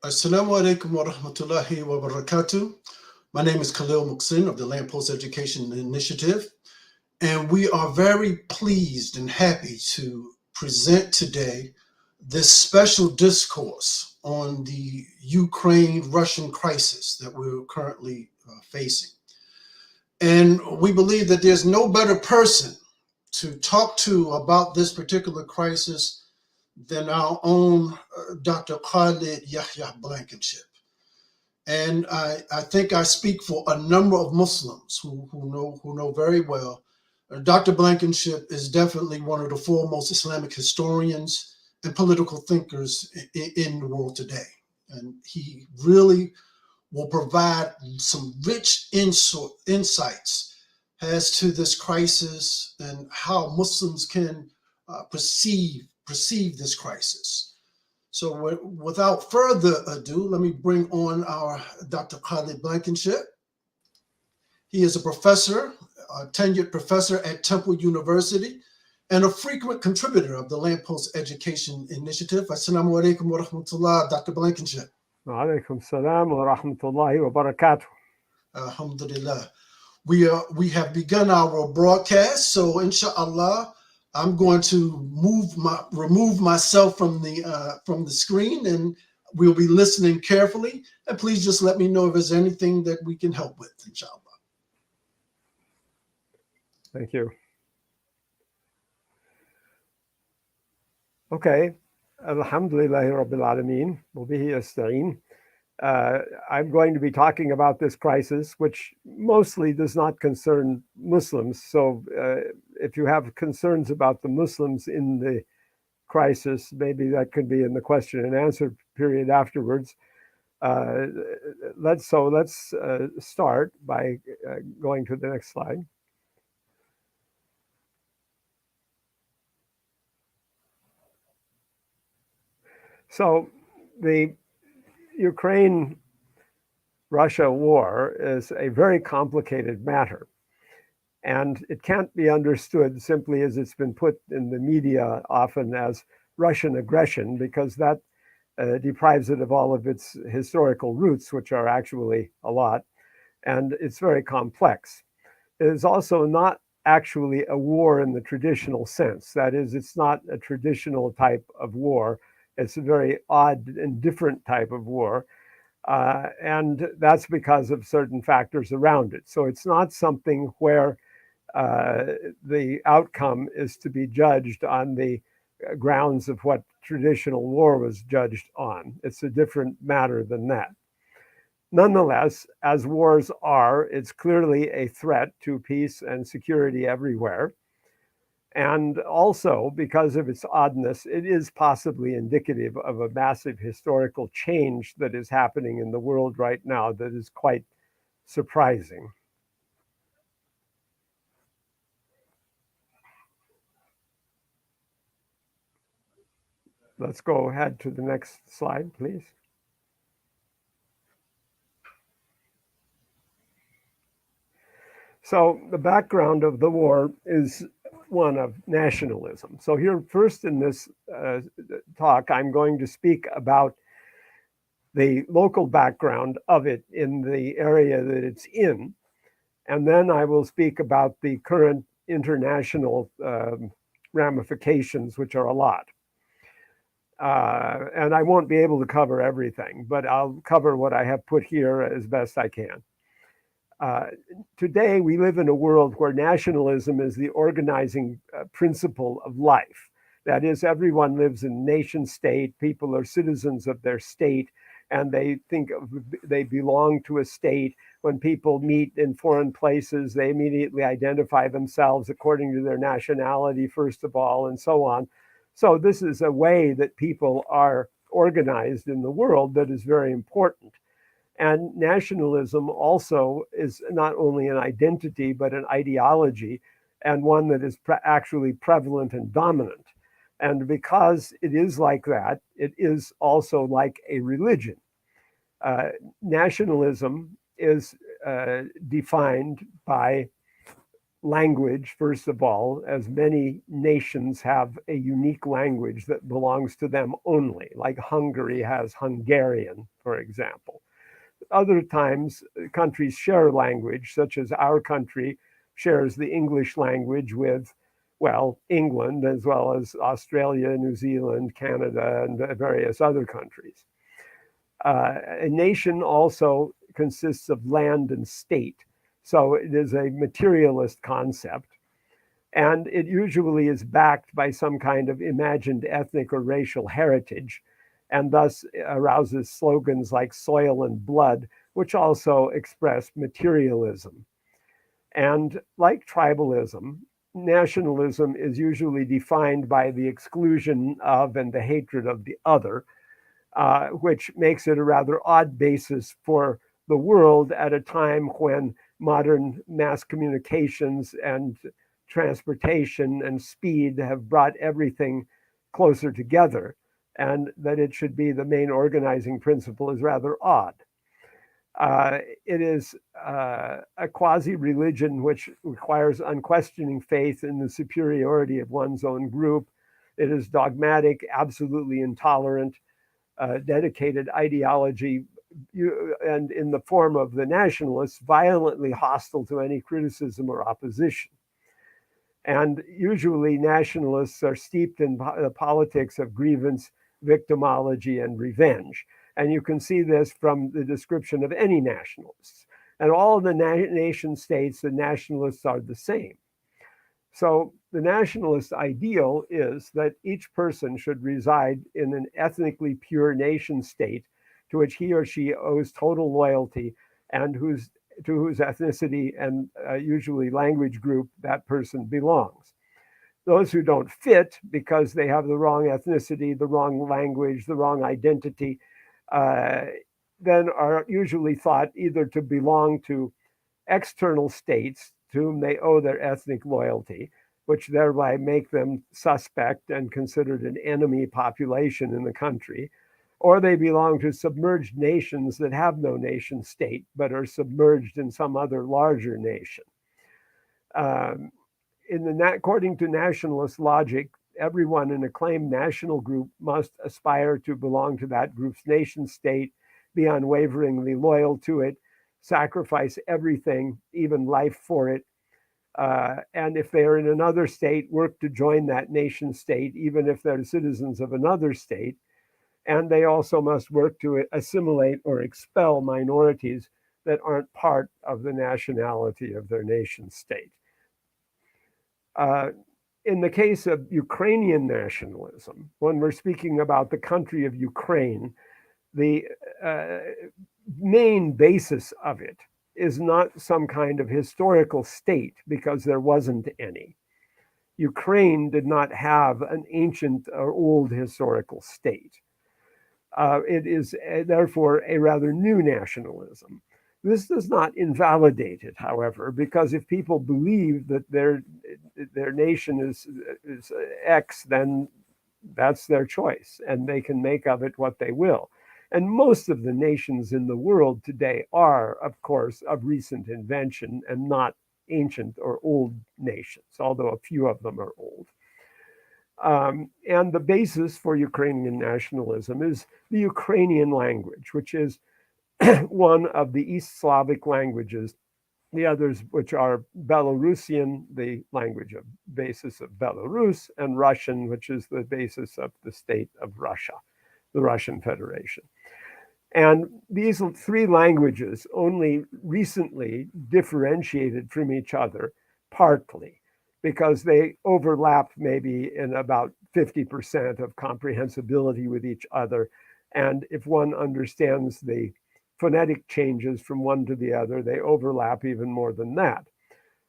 Assalamu alaikum wa rahmatullahi wa barakatuh. My name is Khalil Muqsin of the Lamppost Education Initiative, and we are very pleased and happy to present today this special discourse on the Ukraine-Russian crisis that we're currently facing. And we believe that there's no better person to talk to about this particular crisis than our own Dr. Khalid Yahya Blankinship. And I think I speak for a number of Muslims who know very well. Dr. Blankenship is definitely one of the foremost Islamic historians and political thinkers in the world today. And he really will provide some rich insights as to this crisis and how Muslims can perceive this crisis. So without further ado, let me bring on our Dr. Khalid Blankinship. He is a professor, a tenured professor at Temple University, and a frequent contributor of the Lamppost Education Initiative. Assalamu alaikum wa rahmatullah, Dr. Blankinship. Wa alaikum salam wa rahmatullahi wa barakatuh. Alhamdulillah. We have begun our broadcast, so inshallah, I'm going to remove myself from the screen, and we'll be listening carefully. And please just let me know if there's anything that we can help with, inshallah. Thank you. Okay. Alhamdulillahi Rabbil Alameen. Wa bihi asta'in. I'm going to be talking about this crisis, which mostly does not concern Muslims. So if you have concerns about the Muslims in the crisis, maybe that could be in the question and answer period afterwards. Let's start by going to the next slide. So the Ukraine-Russia war is a very complicated matter, and it can't be understood simply as it's been put in the media often as Russian aggression, because that deprives it of all of its historical roots, which are actually a lot, and it's very complex. It is also not actually a war in the traditional sense. That is, it's not a traditional type of war. It's a very odd and different type of war. And that's because of certain factors around it. So it's not something where the outcome is to be judged on the grounds of what traditional war was judged on. It's a different matter than that. Nonetheless, as wars are, it's clearly a threat to peace and security everywhere. And also, because of its oddness, it is possibly indicative of a massive historical change that is happening in the world right now that is quite surprising. Let's go ahead to the next slide, please. So the background of the war is one of nationalism. So here, first in this talk, I'm going to speak about the local background of it in the area that it's in. And then I will speak about the current international ramifications, which are a lot. And I won't be able to cover everything, but I'll cover what I have put here as best I can. Today, we live in a world where nationalism is the organizing principle of life. That is, everyone lives in nation state, people are citizens of their state, and they they belong to a state. When people meet in foreign places, they immediately identify themselves according to their nationality, first of all, and so on. So this is a way that people are organized in the world that is very important. And nationalism also is not only an identity, but an ideology, and one that is actually prevalent and dominant. And because it is like that, it is also like a religion. Nationalism is defined by language, first of all, as many nations have a unique language that belongs to them only, like Hungary has Hungarian, for example. Other times, countries share language, such as our country shares the English language with, well, England, as well as Australia, New Zealand, Canada, and various other countries. A nation also consists of land and state. So it is a materialist concept. And it usually is backed by some kind of imagined ethnic or racial heritage, and thus arouses slogans like soil and blood, which also express materialism. And like tribalism, nationalism is usually defined by the exclusion of and the hatred of the other, which makes it a rather odd basis for the world at a time when modern mass communications and transportation and speed have brought everything closer together, and that it should be the main organizing principle is rather odd. It is a quasi religion which requires unquestioning faith in the superiority of one's own group. It is dogmatic, absolutely intolerant, dedicated ideology, and in the form of the nationalists, violently hostile to any criticism or opposition. And usually nationalists are steeped in the politics of grievance, victimology, and revenge. And you can see this from the description of any nationalists. And all of the nation states, the nationalists are the same. So the nationalist ideal is that each person should reside in an ethnically pure nation state to which he or she owes total loyalty and to whose ethnicity and usually language group that person belongs. Those who don't fit because they have the wrong ethnicity, the wrong language, the wrong identity, then are usually thought either to belong to external states to whom they owe their ethnic loyalty, which thereby make them suspect and considered an enemy population in the country, or they belong to submerged nations that have no nation state but are submerged in some other larger nation. According to nationalist logic, everyone in a claimed national group must aspire to belong to that group's nation state, be unwaveringly loyal to it, sacrifice everything, even life for it. And if they're in another state, work to join that nation state, even if they're citizens of another state. And they also must work to assimilate or expel minorities that aren't part of the nationality of their nation state. In the case of Ukrainian nationalism, when we're speaking about the country of Ukraine, the main basis of it is not some kind of historical state, because there wasn't any. Ukraine did not have an ancient or old historical state. It is therefore a rather new nationalism. This does not invalidate it, however, because if people believe that their nation is X, then that's their choice, and they can make of it what they will. And most of the nations in the world today are, of course, of recent invention and not ancient or old nations, although a few of them are old. And the basis for Ukrainian nationalism is the Ukrainian language, which is one of the East Slavic languages, the others which are Belarusian, the language of basis of Belarus, and Russian, which is the basis of the state of Russia, the Russian Federation. And these three languages only recently differentiated from each other, partly because they overlap maybe in about 50% of comprehensibility with each other. And if one understands the phonetic changes from one to the other, they overlap even more than that.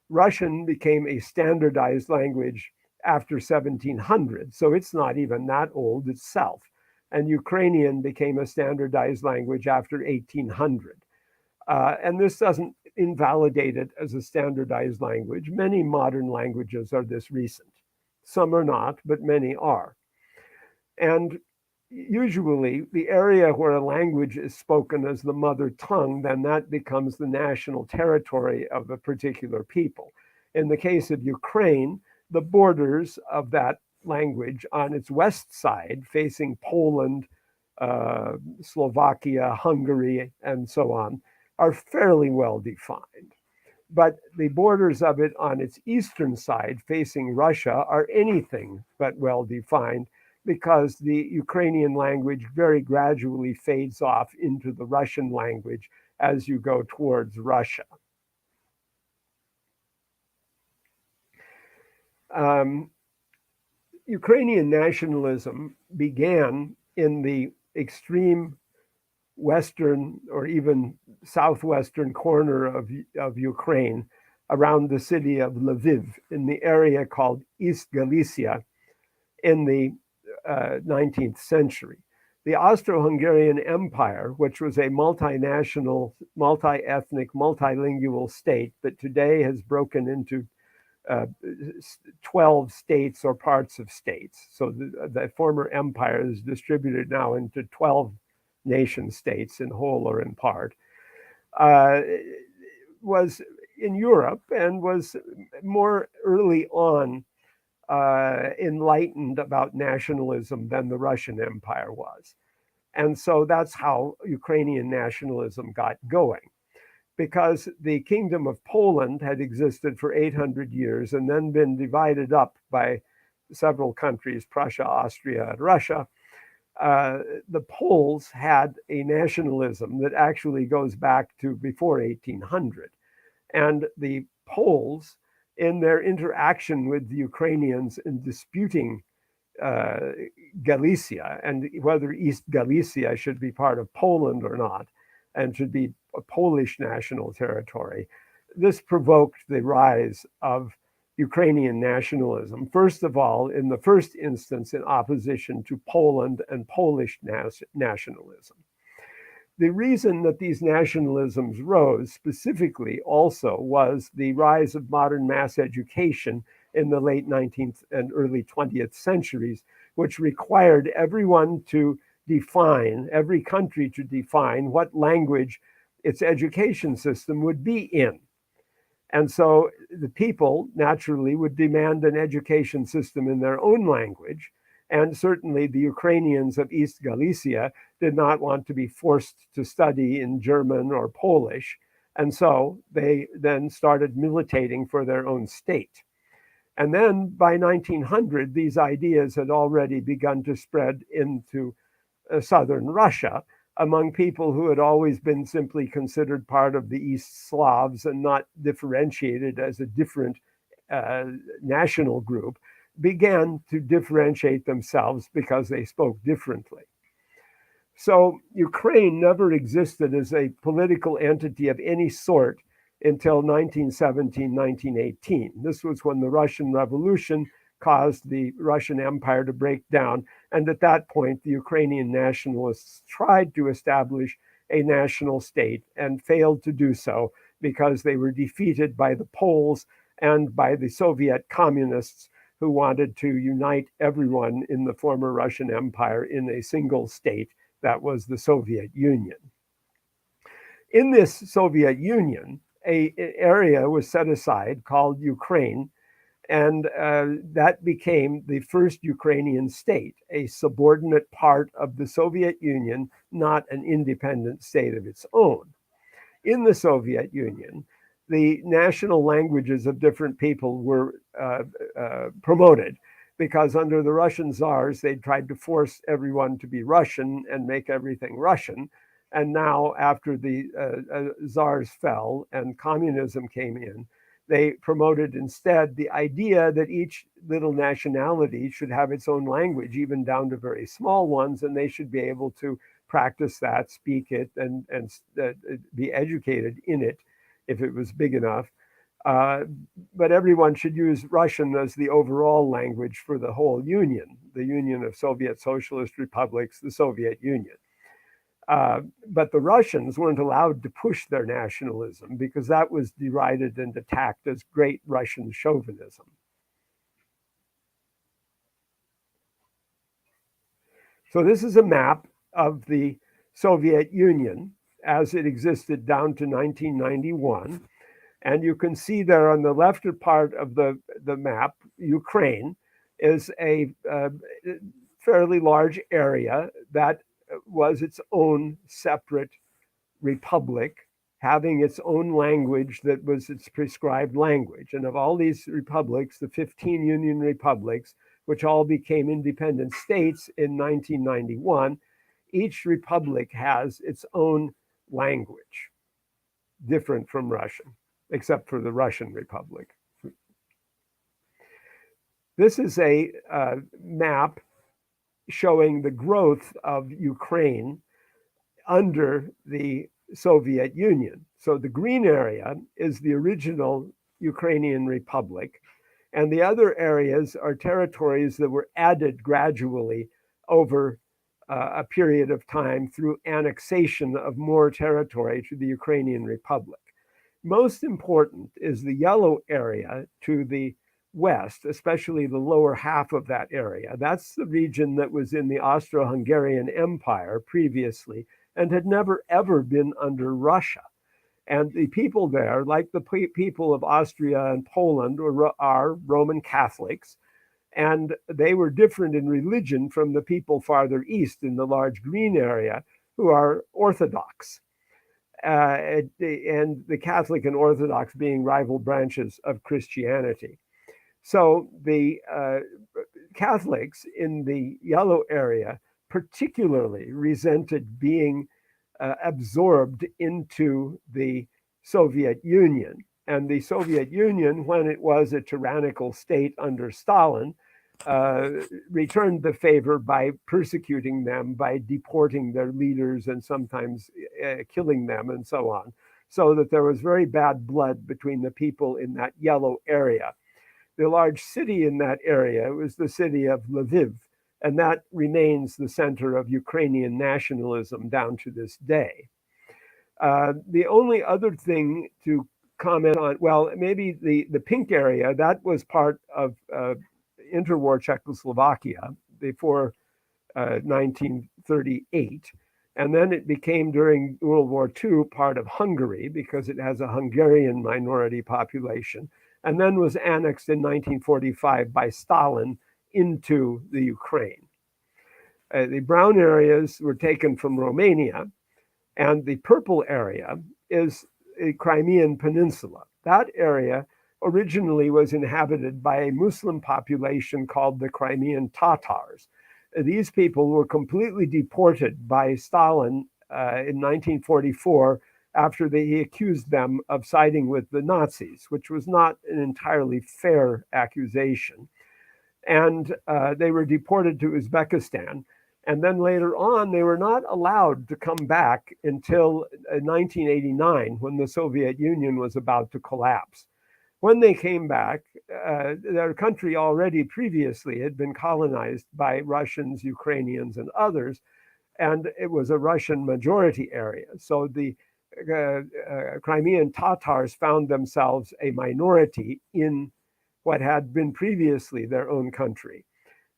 Russian became a standardized language after 1700, so it's not even that old itself. And Ukrainian became a standardized language after 1800. And this doesn't invalidate it as a standardized language. Many modern languages are this recent. Some are not, but many are. And usually the area where a language is spoken as the mother tongue, then that becomes the national territory of a particular people. In the case of Ukraine, the borders of that language on its west side, facing Poland, Slovakia, Hungary, and so on, are fairly well defined. But the borders of it on its eastern side, facing Russia, are anything but well defined, because the Ukrainian language very gradually fades off into the Russian language as you go towards Russia. Ukrainian nationalism began in the extreme western or even southwestern corner of Ukraine, around the city of Lviv, in the area called East Galicia, in the 19th century. The Austro-Hungarian Empire, which was a multinational, multi-ethnic, multilingual state that today has broken into 12 states or parts of states. So the former empire is distributed now into 12 nation states in whole or in part, was in Europe and was more early on enlightened about nationalism than the Russian Empire was. And so that's how Ukrainian nationalism got going, because the Kingdom of Poland had existed for 800 years and then been divided up by several countries, Prussia, Austria, and Russia. The Poles had a nationalism that actually goes back to before 1800. And the Poles, in their interaction with the Ukrainians in disputing Galicia and whether East Galicia should be part of Poland or not, and should be a Polish national territory, this provoked the rise of Ukrainian nationalism, first of all, in the first instance, in opposition to Poland and Polish nationalism. The reason that these nationalisms rose specifically also was the rise of modern mass education in the late 19th and early 20th centuries, which required everyone to define, every country to define what language its education system would be in. And so the people naturally would demand an education system in their own language. And certainly the Ukrainians of East Galicia did not want to be forced to study in German or Polish. And so they then started militating for their own state. And then by 1900, these ideas had already begun to spread into southern Russia, among people who had always been simply considered part of the East Slavs and not differentiated as a different national group, began to differentiate themselves because they spoke differently. So Ukraine never existed as a political entity of any sort until 1917, 1918. This was when the Russian Revolution caused the Russian Empire to break down. And at that point, the Ukrainian nationalists tried to establish a national state and failed to do so because they were defeated by the Poles and by the Soviet communists, who wanted to unite everyone in the former Russian Empire in a single state that was the Soviet Union. In this Soviet Union, an area was set aside called Ukraine, and that became the first Ukrainian state, a subordinate part of the Soviet Union, not an independent state of its own. In the Soviet Union, the national languages of different people were promoted, because under the Russian czars, they tried to force everyone to be Russian and make everything Russian. And now, after the czars fell and communism came in, they promoted instead the idea that each little nationality should have its own language, even down to very small ones, and they should be able to practice that, speak it, and be educated in it if it was big enough. But everyone should use Russian as the overall language for the whole Union, the Union of Soviet Socialist Republics, the Soviet Union. But the Russians weren't allowed to push their nationalism because that was derided and attacked as great Russian chauvinism. So this is a map of the Soviet Union as it existed down to 1991. And you can see there on the left part of the map, Ukraine is a fairly large area that was its own separate republic, having its own language that was its prescribed language. And of all these republics, the 15 Union republics, which all became independent states in 1991, each republic has its own language, different from Russian, except for the Russian Republic. This is a map showing the growth of Ukraine under the Soviet Union. So the green area is the original Ukrainian Republic, and the other areas are territories that were added gradually over a period of time through annexation of more territory to the Ukrainian Republic. Most important is the yellow area to the west, especially the lower half of that area. That's the region that was in the Austro-Hungarian Empire previously and had never ever been under Russia. And the people there, like the people of Austria and Poland, are Roman Catholics, and they were different in religion from the people farther east in the large green area, who are Orthodox. And the Catholic and Orthodox being rival branches of Christianity. So the Catholics in the yellow area particularly resented being absorbed into the Soviet Union. And the Soviet Union, when it was a tyrannical state under Stalin, returned the favor by persecuting them, by deporting their leaders and sometimes killing them and so on, so that there was very bad blood between the people in that yellow area. The large city in that area was the city of Lviv, and that remains the center of Ukrainian nationalism down to this day. The only other thing to comment on, well, maybe the pink area, that was part of interwar Czechoslovakia before 1938. And then it became, during World War II, part of Hungary because it has a Hungarian minority population, and then was annexed in 1945 by Stalin into the Ukraine. The brown areas were taken from Romania, and the purple area is the Crimean Peninsula. That area originally was inhabited by a Muslim population called the Crimean Tatars. These people were completely deported by Stalin in 1944 after he accused them of siding with the Nazis, which was not an entirely fair accusation. And they were deported to Uzbekistan. And then later on, they were not allowed to come back until 1989, when the Soviet Union was about to collapse. When they came back, their country already previously had been colonized by Russians, Ukrainians, and others, and it was a Russian majority area. So the Crimean Tatars found themselves a minority in what had been previously their own country.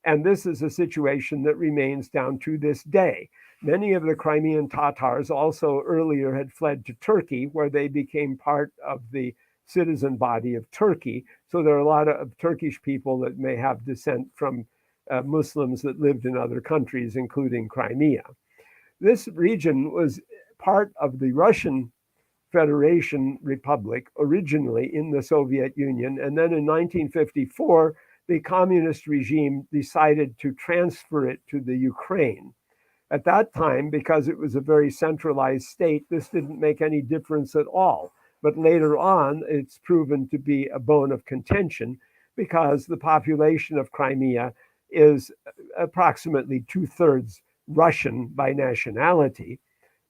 And this is a situation that remains down to this day. Many of the Crimean Tatars also earlier had fled to Turkey, where they became part of the citizen body of Turkey. So there are a lot of Turkish people that may have descent from Muslims that lived in other countries, including Crimea. This region was part of the Russian Federation Republic, originally in the Soviet Union. And then in 1954, the communist regime decided to transfer it to the Ukraine. At that time, because it was a very centralized state, this didn't make any difference at all. But later on, it's proven to be a bone of contention because the population of Crimea is approximately 2/3 Russian by nationality,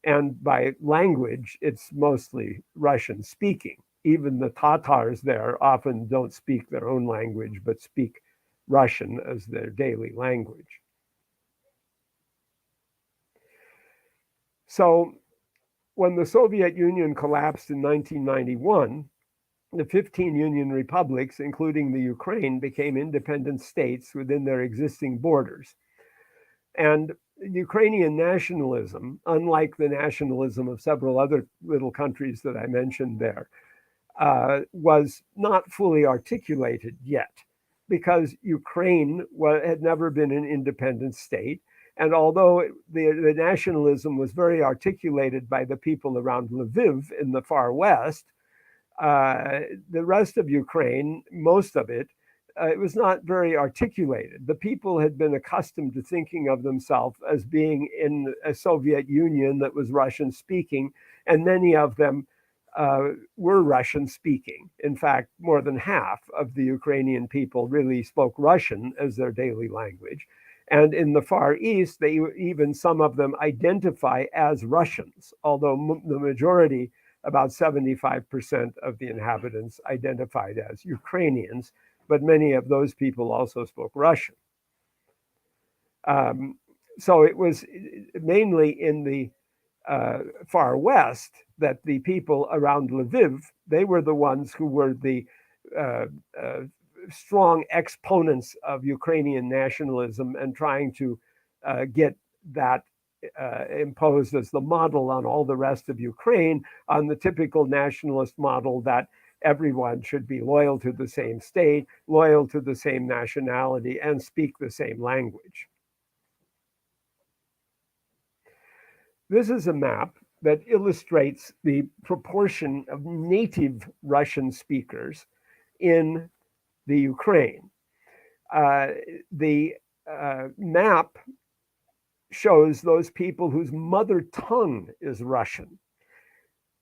and by language, it's mostly Russian speaking. Even the Tatars there often don't speak their own language, but speak Russian as their daily language. So when the Soviet Union collapsed in 1991, the 15 Union republics, including the Ukraine, became independent states within their existing borders. And Ukrainian nationalism, unlike the nationalism of several other little countries that I mentioned there, was not fully articulated yet, because Ukraine had never been an independent state. And although the nationalism was very articulated by the people around Lviv in the far west, the rest of Ukraine, most of it, it was not very articulated. The people had been accustomed to thinking of themselves as being in a Soviet Union that was Russian speaking, and many of them were Russian speaking. In fact, more than half of the Ukrainian people really spoke Russian as their daily language. And in the Far East, even some of them identify as Russians, although the majority, about 75% of the inhabitants, identified as Ukrainians, but many of those people also spoke Russian. So it was mainly in the far west that the people around Lviv, they were the ones who were the strong exponents of Ukrainian nationalism and trying to get that imposed as the model on all the rest of Ukraine, on the typical nationalist model that everyone should be loyal to the same state, loyal to the same nationality, and speak the same language. This is a map that illustrates the proportion of native Russian speakers in the Ukraine. The map shows those people whose mother tongue is Russian.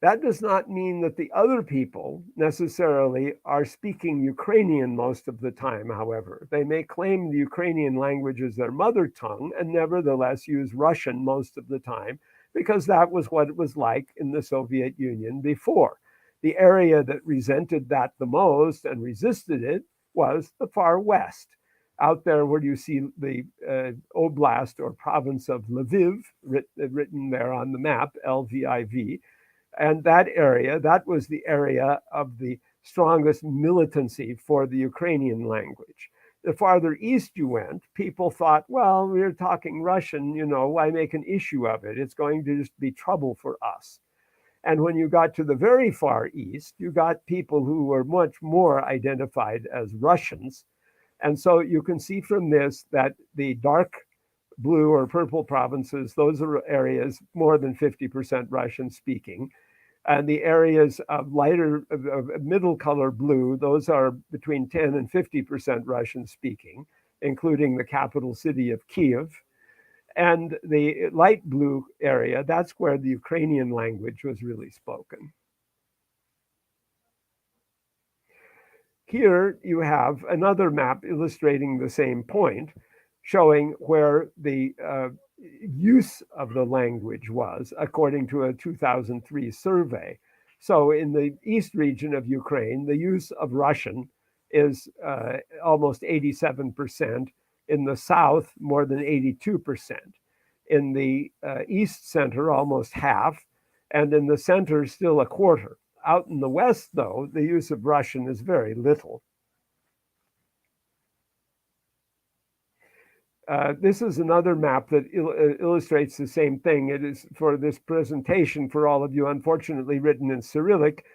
That does not mean that the other people necessarily are speaking Ukrainian most of the time, however. They may claim the Ukrainian language as their mother tongue and nevertheless use Russian most of the time, because that was what it was like in the Soviet Union before. The area that resented that the most and resisted it was the far west, out there where you see the oblast or province of Lviv, written there on the map, Lviv. And that area, that was the area of the strongest militancy for the Ukrainian language. The farther east you went, people thought, well, we're talking Russian, why make an issue of it? It's going to just be trouble for us. And when you got to the very far east, you got people who were much more identified as Russians. And so you can see from this that the dark blue or purple provinces, those are areas more than 50% Russian speaking. And the areas of lighter, middle color blue, those are between 10 and 50% Russian speaking, including the capital city of Kiev. And the light blue area, that's where the Ukrainian language was really spoken. Here you have another map illustrating the same point, showing where the use of the language was, according to a 2003 survey. So in the east region of Ukraine, the use of Russian is almost 87%. In the south, more than 82%. In the east center, almost half. And in the center, still a quarter. Out in the west, though, the use of Russian is very little. This is another map that illustrates the same thing. It is for this presentation for all of you, unfortunately written in Cyrillic,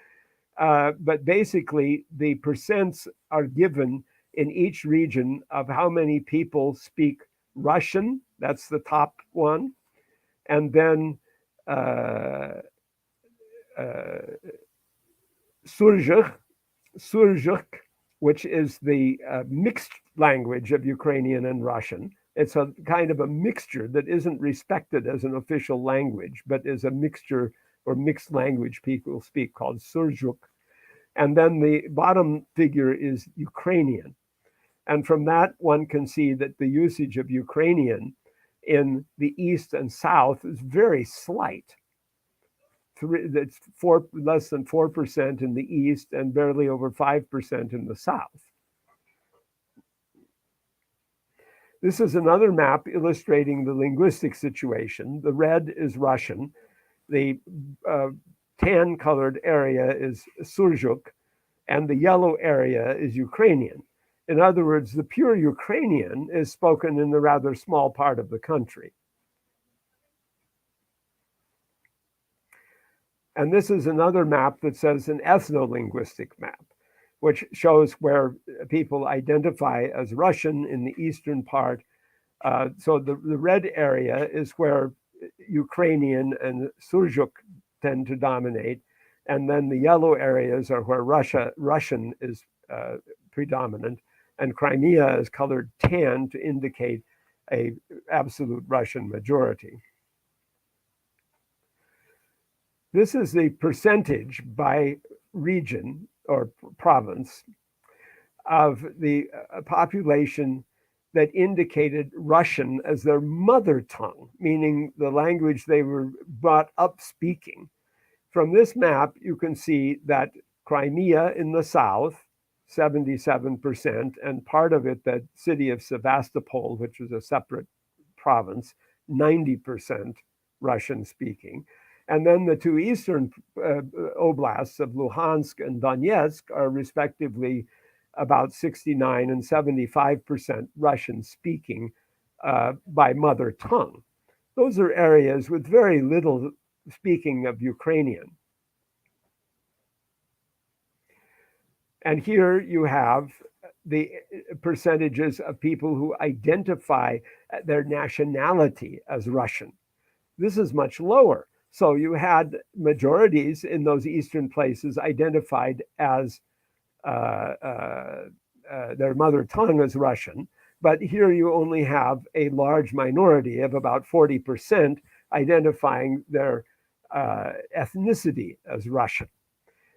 but basically the percents are given in each region of how many people speak Russian, that's the top one, and then Surzhyk, which is the mixed language of Ukrainian and Russian. It's a kind of a mixture that isn't respected as an official language, but is a mixture or mixed language people speak called Surzhyk. And then the bottom figure is Ukrainian. And from that, one can see that the usage of Ukrainian in the east and south is very slight. It's less than 4% in the east and barely over 5% in the south. This is another map illustrating the linguistic situation. The red is Russian. The tan-colored area is Surzhyk, and the yellow area is Ukrainian. In other words, the pure Ukrainian is spoken in the rather small part of the country. And this is another map that says an ethno-linguistic map, which shows where people identify as Russian in the eastern part. So the red area is where Ukrainian and Surzhyk tend to dominate. And then the yellow areas are where Russian is predominant. And Crimea is colored tan to indicate a absolute Russian majority. This is the percentage by region or province of the population that indicated Russian as their mother tongue, meaning the language they were brought up speaking. From this map, you can see that Crimea in the south, 77%, and part of it, the city of Sevastopol, which was a separate province, 90% Russian speaking. And then the two eastern oblasts of Luhansk and Donetsk are respectively about 69 and 75% Russian speaking by mother tongue. Those are areas with very little speaking of Ukrainian. And here you have the percentages of people who identify their nationality as Russian. This is much lower. So you had majorities in those eastern places identified as their mother tongue as Russian, but here you only have a large minority of about 40% identifying their ethnicity as Russian.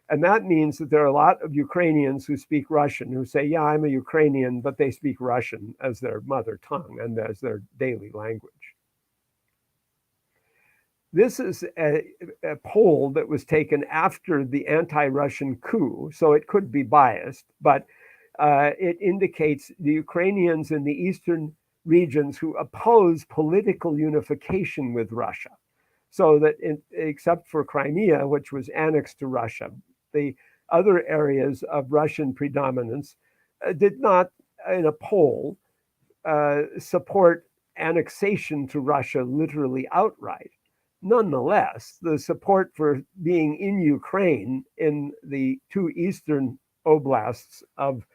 And that means that there are a lot of Ukrainians who speak Russian who say, yeah, I'm a Ukrainian, but they speak Russian as their mother tongue and as their daily language. This is a poll that was taken after the anti-Russian coup, so it could be biased, but it indicates the Ukrainians in the eastern regions who oppose political unification with Russia. So that except for Crimea, which was annexed to Russia, the other areas of Russian predominance did not, in a poll, support annexation to Russia literally outright. Nonetheless, the support for being in Ukraine in the two eastern oblasts of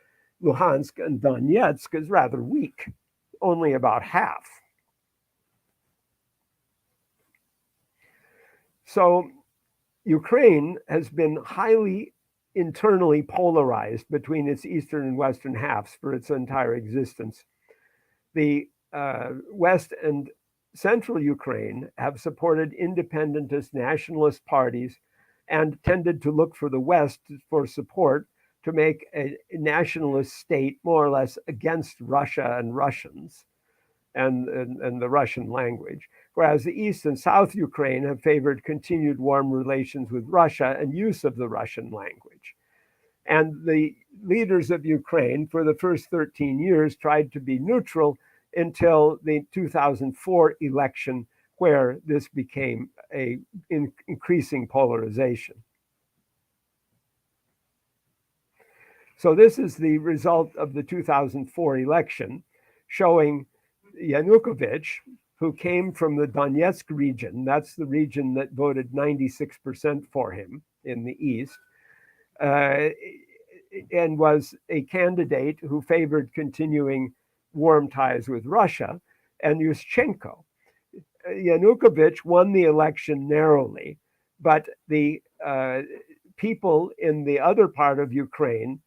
Luhansk and Donetsk is rather weak, only about half. So Ukraine has been highly internally polarized between its eastern and western halves for its entire existence. The West and Central Ukraine have supported independentist nationalist parties and tended to look for the West for support to make a nationalist state more or less against Russia and Russians and the Russian language. Whereas the East and South Ukraine have favored continued warm relations with Russia and use of the Russian language. And the leaders of Ukraine for the first 13 years tried to be neutral until the 2004 election, where this became an increasing polarization. So this is the result of the 2004 election, showing Yanukovych, who came from the Donetsk region, that's the region that voted 96% for him in the East, and was a candidate who favored continuing warm ties with Russia, and Yushchenko. Yanukovych won the election narrowly, but the people in the other part of Ukraine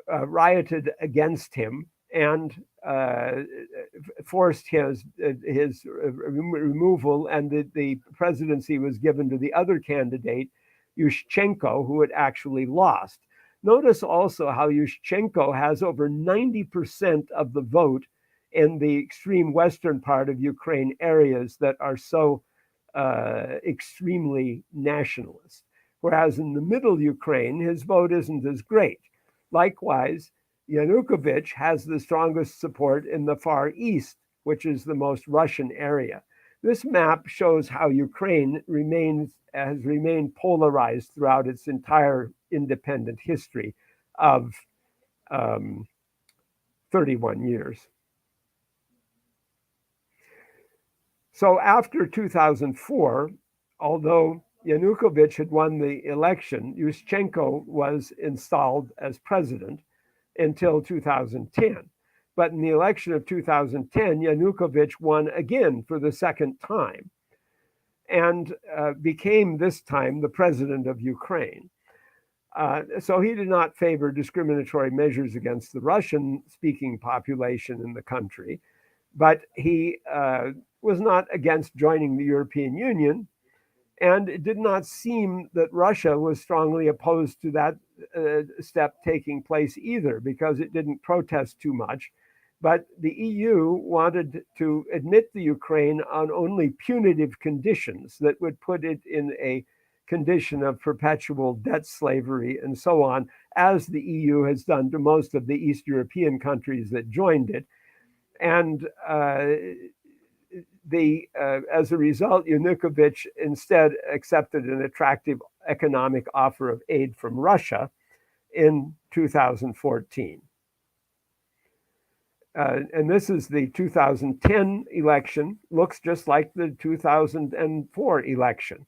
rioted against him and forced his removal, and the presidency was given to the other candidate, Yushchenko, who had actually lost. Notice also how Yushchenko has over 90% of the vote in the extreme western part of Ukraine areas that are so extremely nationalist. Whereas in the middle Ukraine, his vote isn't as great. Likewise, Yanukovych has the strongest support in the far east, which is the most Russian area. This map shows how Ukraine has remained polarized throughout its entire independent history of 31 years. So after 2004, although Yanukovych had won the election, Yushchenko was installed as president until 2010. But in the election of 2010, Yanukovych won again for the second time and became this time the president of Ukraine. So he did not favor discriminatory measures against the Russian-speaking population in the country, but he was not against joining the European Union, and it did not seem that Russia was strongly opposed to that step taking place either, because it didn't protest too much. But the EU wanted to admit the Ukraine on only punitive conditions that would put it in a condition of perpetual debt slavery and so on, as the EU has done to most of the East European countries that joined it. And as a result, Yanukovych instead accepted an attractive economic offer of aid from Russia in 2014. And this is the 2010 election, looks just like the 2004 election.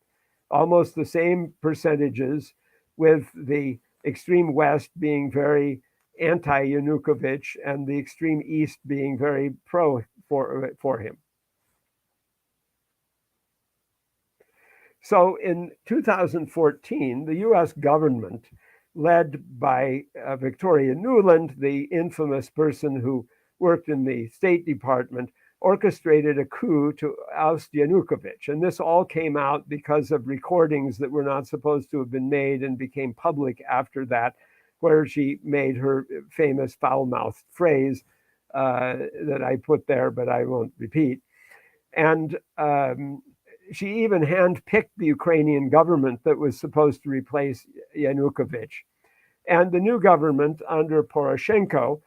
Almost the same percentages, with the extreme West being very anti-Yanukovych and the extreme East being very pro for him. So in 2014, the US government, led by Victoria Nuland, the infamous person who worked in the State Department, orchestrated a coup to oust Yanukovych. And this all came out because of recordings that were not supposed to have been made and became public after that, where she made her famous foul-mouthed phrase that I put there, but I won't repeat. And she even handpicked the Ukrainian government that was supposed to replace Yanukovych. And the new government under Poroshenko,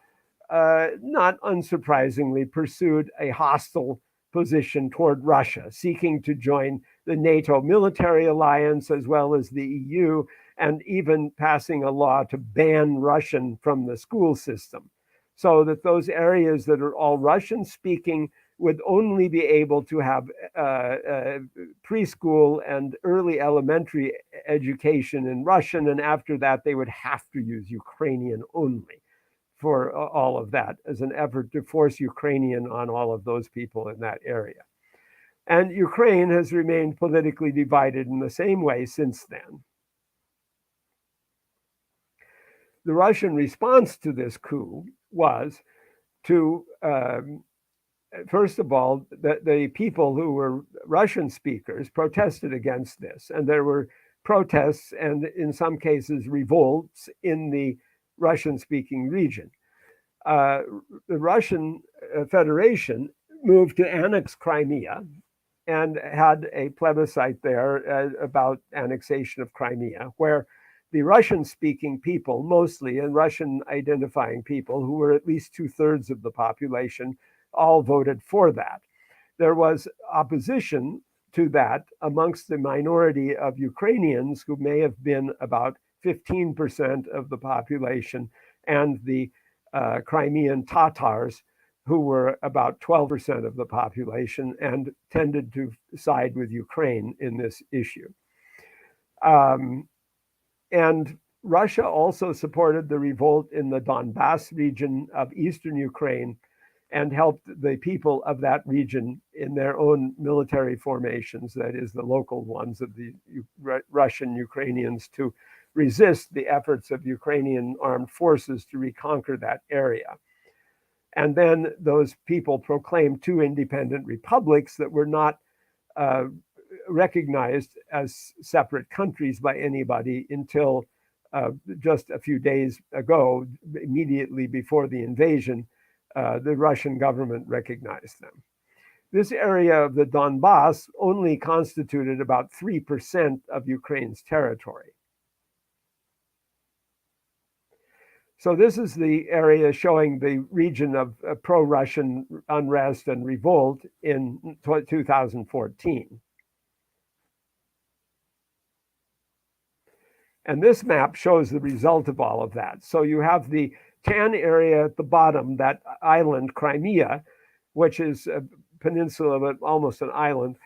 not unsurprisingly, pursued a hostile position toward Russia, seeking to join the NATO military alliance as well as the EU, and even passing a law to ban Russian from the school system, so that those areas that are all Russian-speaking would only be able to have preschool and early elementary education in Russian, and after that they would have to use Ukrainian only for all of that, as an effort to force Ukrainian on all of those people in that area. And Ukraine has remained politically divided in the same way since then. The Russian response to this coup was to first of all, the people who were Russian speakers protested against this. And there were protests and, in some cases, revolts in the Russian-speaking region. The Russian Federation moved to annex Crimea and had a plebiscite there about annexation of Crimea, where the Russian-speaking people, mostly, and Russian-identifying people, who were at least 2/3 of the population, all voted for that. There was opposition to that amongst the minority of Ukrainians, who may have been about 15% of the population, and the Crimean Tatars, who were about 12% of the population and tended to side with Ukraine in this issue. And Russia also supported the revolt in the Donbass region of eastern Ukraine, and helped the people of that region in their own military formations, that is, the local ones of the Russian Ukrainians, to resist the efforts of Ukrainian armed forces to reconquer that area. And then those people proclaimed 2 independent republics that were not recognized as separate countries by anybody until just a few days ago, immediately before the invasion. The Russian government recognized them. This area of the Donbass only constituted about 3% of Ukraine's territory. So this is the area showing the region of pro-Russian unrest and revolt in 2014. And this map shows the result of all of that. So you have the tan area at the bottom, that island, Crimea, which is a peninsula, but almost an island,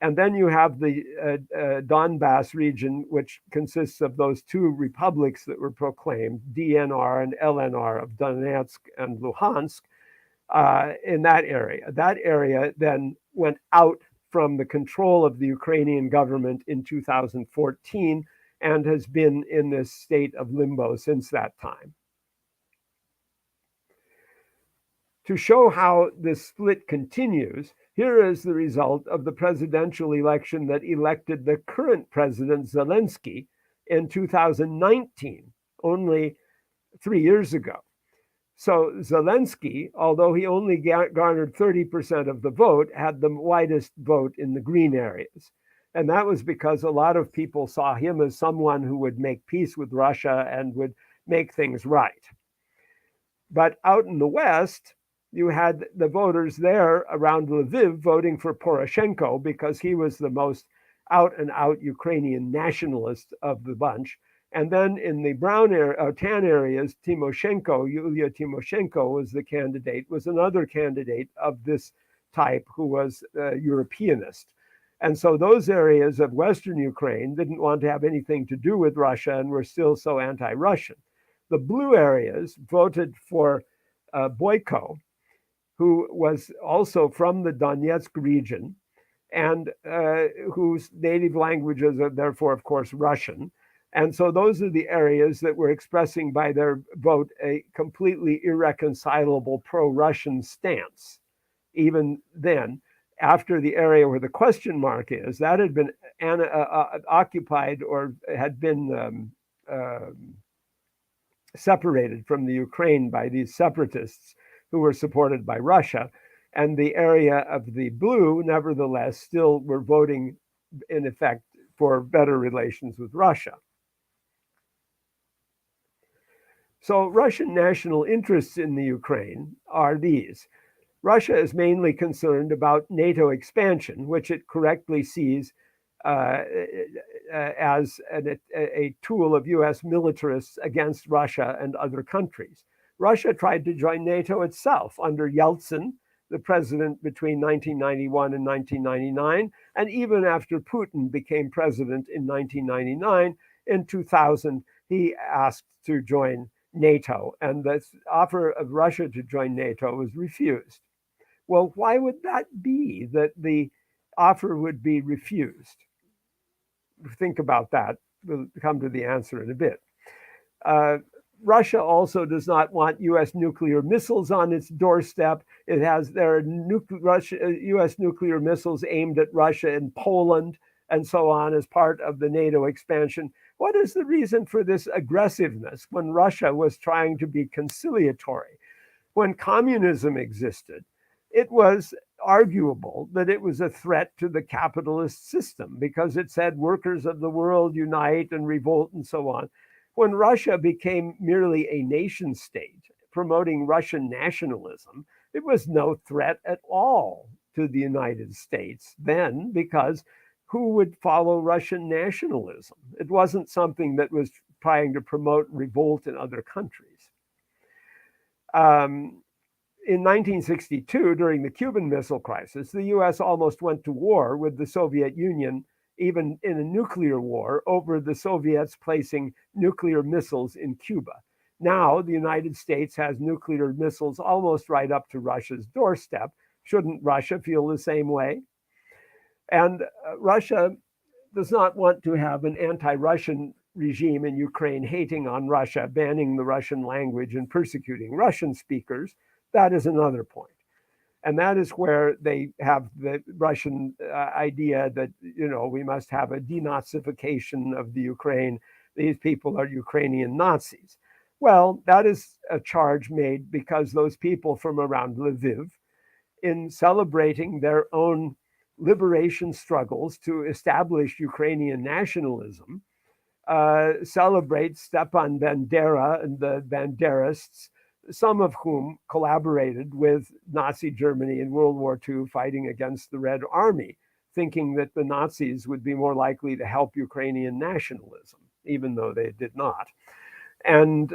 And then you have the Donbass region, which consists of those two republics that were proclaimed, DNR and LNR of Donetsk and Luhansk, in that area. That area then went out from the control of the Ukrainian government in 2014 and has been in this state of limbo since that time. To show how this split continues, here is the result of the presidential election that elected the current president, Zelensky, in 2019, only 3 years ago. So Zelensky, although he only garnered 30% of the vote, had the widest vote in the green areas. And that was because a lot of people saw him as someone who would make peace with Russia and would make things right. But out in the West, you had the voters there around Lviv voting for Poroshenko because he was the most out and out Ukrainian nationalist of the bunch. And then in the tan areas, Yulia Tymoshenko was the candidate, was another candidate of this type who was a Europeanist. And so those areas of Western Ukraine didn't want to have anything to do with Russia and were still so anti-Russian. The blue areas voted for Boyko, who was also from the Donetsk region and whose native languages are therefore, of course, Russian. And so those are the areas that were expressing by their vote a completely irreconcilable pro-Russian stance. Even then, after the area where the question mark is, that had been occupied or had been separated from the Ukraine by these separatists who were supported by Russia. And the area of the blue, nevertheless, still were voting, in effect, for better relations with Russia. So Russian national interests in the Ukraine are these. Russia is mainly concerned about NATO expansion, which it correctly sees as a tool of US militarists against Russia and other countries. Russia tried to join NATO itself under Yeltsin, the president between 1991 and 1999, and even after Putin became president in 1999, in 2000, he asked to join NATO, and the offer of Russia to join NATO was refused. Well, why would that be that the offer would be refused? Think about that. We'll come to the answer in a bit. Russia also does not want US nuclear missiles on its doorstep. There are US nuclear missiles aimed at Russia in Poland and so on as part of the NATO expansion. What is the reason for this aggressiveness when Russia was trying to be conciliatory? When communism existed, it was arguable that it was a threat to the capitalist system because it said workers of the world unite and revolt and so on. When Russia became merely a nation state promoting Russian nationalism, it was no threat at all to the United States then, because who would follow Russian nationalism? It wasn't something that was trying to promote revolt in other countries. In 1962, during the Cuban Missile Crisis, the US almost went to war with the Soviet Union, even in a nuclear war, over the Soviets placing nuclear missiles in Cuba. Now, the United States has nuclear missiles almost right up to Russia's doorstep. Shouldn't Russia feel the same way? And Russia does not want to have an anti-Russian regime in Ukraine hating on Russia, banning the Russian language and persecuting Russian speakers. That is another point. And that is where they have the Russian idea that, we must have a denazification of the Ukraine. These people are Ukrainian Nazis. Well, that is a charge made because those people from around Lviv, in celebrating their own liberation struggles to establish Ukrainian nationalism, celebrate Stepan Bandera and the Banderists, some of whom collaborated with Nazi Germany in World War II fighting against the Red Army, thinking that the Nazis would be more likely to help Ukrainian nationalism, even though they did not. And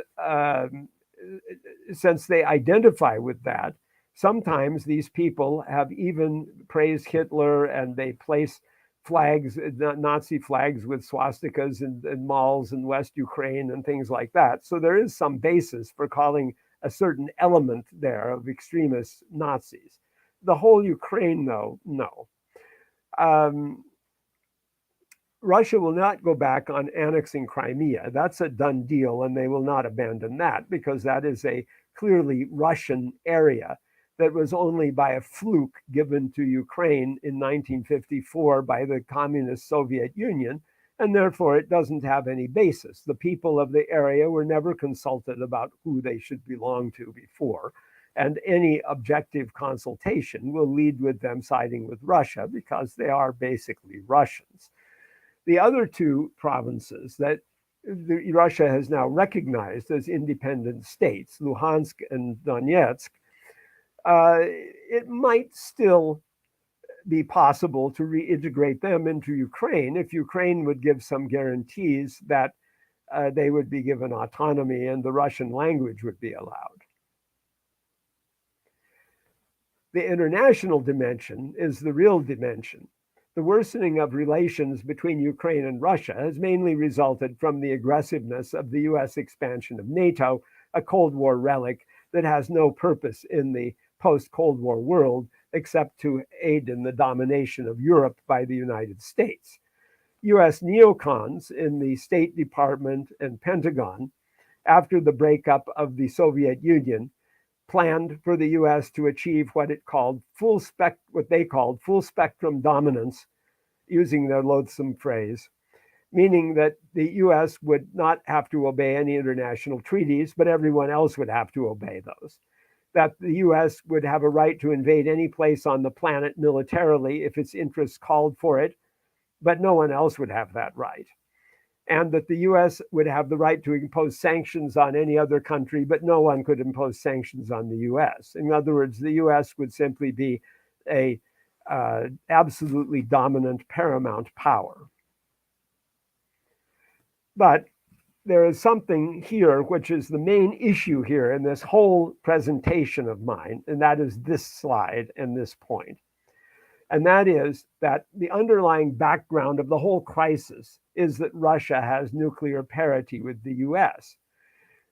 since they identify with that, sometimes these people have even praised Hitler and they place flags, Nazi flags with swastikas in malls in West Ukraine and things like that. So there is some basis for calling a certain element there of extremist Nazis. The whole Ukraine, though, no. Russia will not go back on annexing Crimea. That's a done deal, and they will not abandon that because that is a clearly Russian area that was only by a fluke given to Ukraine in 1954 by the communist Soviet Union, and therefore it doesn't have any basis. The people of the area were never consulted about who they should belong to before, and any objective consultation will lead with them siding with Russia because they are basically Russians. The other two provinces that Russia has now recognized as independent states, Luhansk and Donetsk, it might still be possible to reintegrate them into Ukraine if Ukraine would give some guarantees that they would be given autonomy and the Russian language would be allowed. The international dimension is the real dimension. The worsening of relations between Ukraine and Russia has mainly resulted from the aggressiveness of the US expansion of NATO, a Cold War relic that has no purpose in the post-Cold War world except to aid in the domination of Europe by the United States. US neocons in the State Department and Pentagon, after the breakup of the Soviet Union, planned for the US to achieve what they called full spectrum dominance, using their loathsome phrase, meaning that the US would not have to obey any international treaties, but everyone else would have to obey those. That the US would have a right to invade any place on the planet militarily if its interests called for it, but no one else would have that right. And that the US would have the right to impose sanctions on any other country, but no one could impose sanctions on the US. In other words, the US would simply be a absolutely dominant paramount power. But there is something here which is the main issue here in this whole presentation of mine, and that is this slide and this point. And that is that the underlying background of the whole crisis is that Russia has nuclear parity with the US.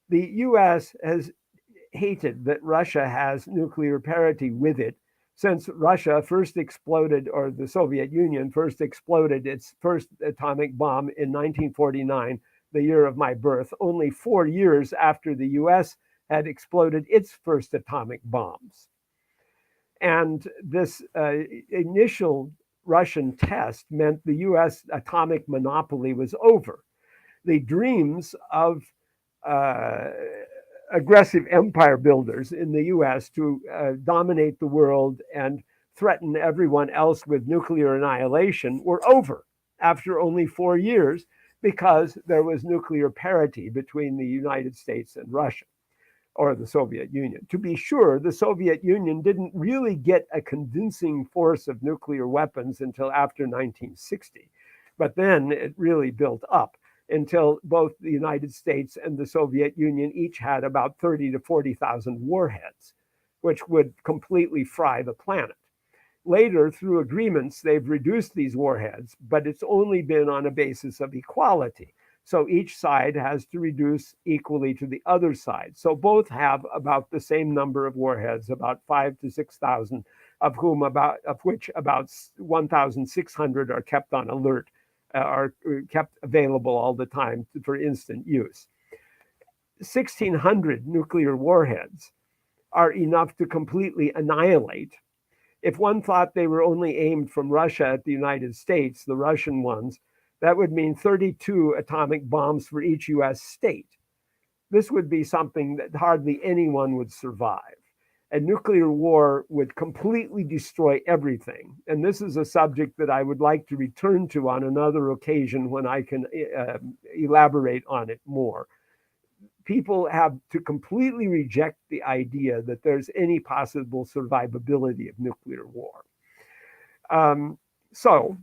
The US has hated that Russia has nuclear parity with it since Russia first exploded, or the Soviet Union first exploded its first atomic bomb in 1949, the year of my birth, only 4 years after the US had exploded its first atomic bombs. And this initial Russian test meant the US atomic monopoly was over. The dreams of aggressive empire builders in the US to dominate the world and threaten everyone else with nuclear annihilation were over after only 4 years because there was nuclear parity between the United States and Russia, or the Soviet Union. To be sure, the Soviet Union didn't really get a convincing force of nuclear weapons until after 1960, but then it really built up until both the United States and the Soviet Union each had about 30 to 40,000 warheads, which would completely fry the planet. Later, through agreements, they've reduced these warheads, but it's only been on a basis of equality. So each side has to reduce equally to the other side. So both have about the same number of warheads, about 5,000 to 6,000, of which about 1,600 are kept on alert, are kept available all the time for instant use. 1,600 nuclear warheads are enough to completely annihilate. If one thought they were only aimed from Russia at the United States, the Russian ones, that would mean 32 atomic bombs for each US state. This would be something that hardly anyone would survive. A nuclear war would completely destroy everything. And this is a subject that I would like to return to on another occasion when I can elaborate on it more. People have to completely reject the idea that there's any possible survivability of nuclear war. So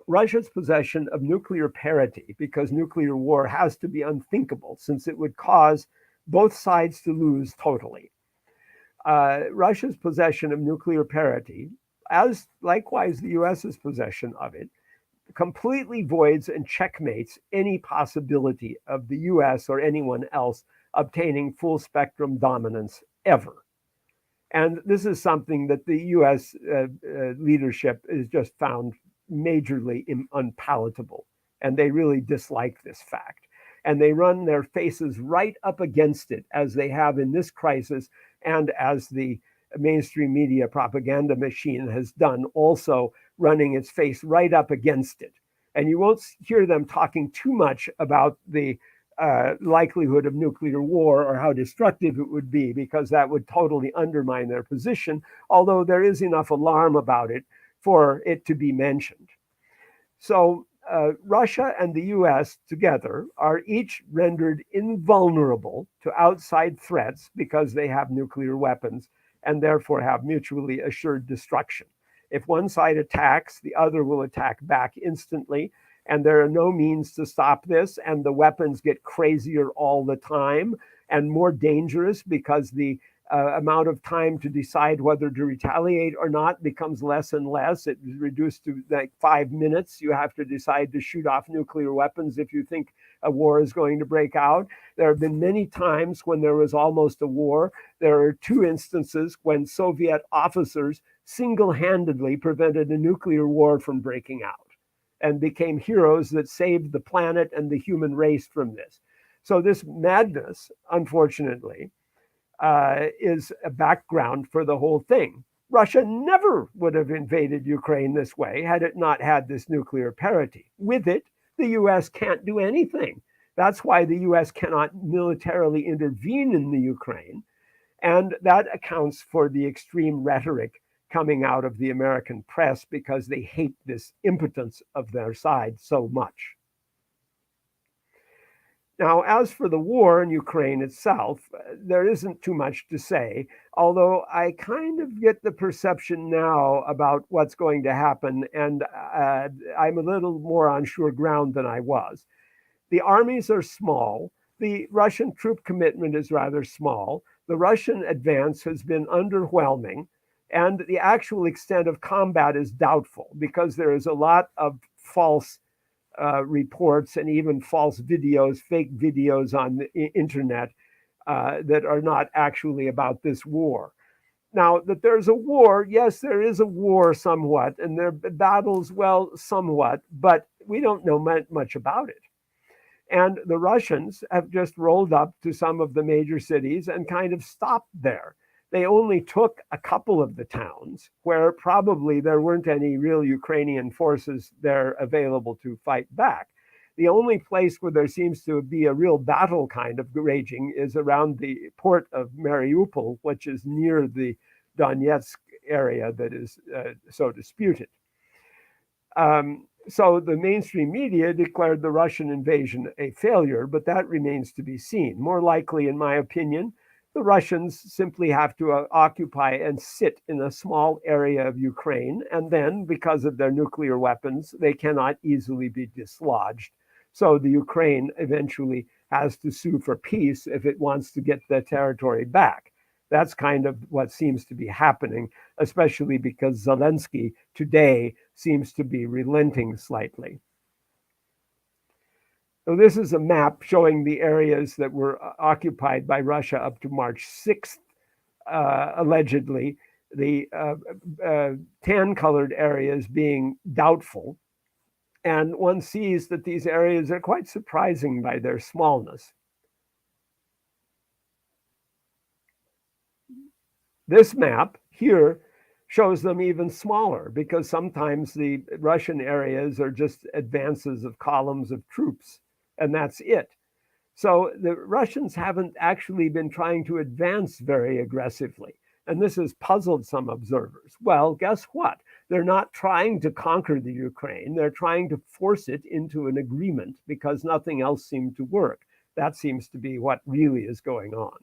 Russia's possession of nuclear parity, because nuclear war has to be unthinkable since it would cause both sides to lose totally. Russia's possession of nuclear parity, as likewise the US's possession of it, completely voids and checkmates any possibility of the US or anyone else obtaining full spectrum dominance ever. And this is something that the US leadership is just found majorly unpalatable. And they really dislike this fact. And they run their faces right up against it, as they have in this crisis, and as the mainstream media propaganda machine has done, also running its face right up against it. And you won't hear them talking too much about the likelihood of nuclear war or how destructive it would be, because that would totally undermine their position, although there is enough alarm about it for it to be mentioned. So Russia and the US together are each rendered invulnerable to outside threats because they have nuclear weapons and therefore have mutually assured destruction. If one side attacks, the other will attack back instantly, and there are no means to stop this, and the weapons get crazier all the time and more dangerous because the amount of time to decide whether to retaliate or not becomes less and less. It is reduced to like 5 minutes. You have to decide to shoot off nuclear weapons if you think a war is going to break out. There have been many times when there was almost a war. There are 2 instances when Soviet officers single-handedly prevented a nuclear war from breaking out and became heroes that saved the planet and the human race from this. So this madness, unfortunately, is a background for the whole thing. Russia never would have invaded Ukraine this way had it not had this nuclear parity. With it, the US can't do anything. That's why the US cannot militarily intervene in the Ukraine. And that accounts for the extreme rhetoric coming out of the American press, because they hate this impotence of their side so much. Now, as for the war in Ukraine itself, there isn't too much to say, although I kind of get the perception now about what's going to happen, and I'm a little more on sure ground than I was. The armies are small. The Russian troop commitment is rather small. The Russian advance has been underwhelming, and the actual extent of combat is doubtful, because there is a lot of false reports and even false videos, fake videos on the internet that are not actually about this war. Now, that there's a war, yes, there is a war somewhat, and there are battles, well, somewhat, but we don't know much about it. And the Russians have just rolled up to some of the major cities and kind of stopped there. They only took a couple of the towns where probably there weren't any real Ukrainian forces there available to fight back. The only place where there seems to be a real battle kind of raging is around the port of Mariupol, which is near the Donetsk area that is so disputed. So the mainstream media declared the Russian invasion a failure, but that remains to be seen. More likely, in my opinion, the Russians simply have to occupy and sit in a small area of Ukraine, and then, because of their nuclear weapons, they cannot easily be dislodged. So the Ukraine eventually has to sue for peace if it wants to get the territory back. That's kind of what seems to be happening, especially because Zelensky today seems to be relenting slightly. So this is a map showing the areas that were occupied by Russia up to March 6th, allegedly, the tan-colored areas being doubtful. And one sees that these areas are quite surprising by their smallness. This map here shows them even smaller, because sometimes the Russian areas are just advances of columns of troops, and that's it. So the Russians haven't actually been trying to advance very aggressively, and this has puzzled some observers. Well, guess what? They're not trying to conquer the Ukraine. They're trying to force it into an agreement because nothing else seemed to work. That seems to be what really is going on.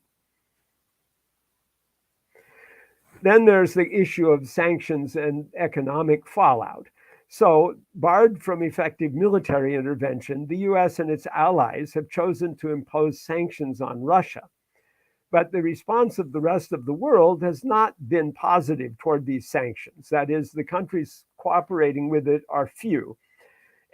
Then there's the issue of sanctions and economic fallout. So, barred from effective military intervention, the US and its allies have chosen to impose sanctions on Russia. But the response of the rest of the world has not been positive toward these sanctions. That is, the countries cooperating with it are few.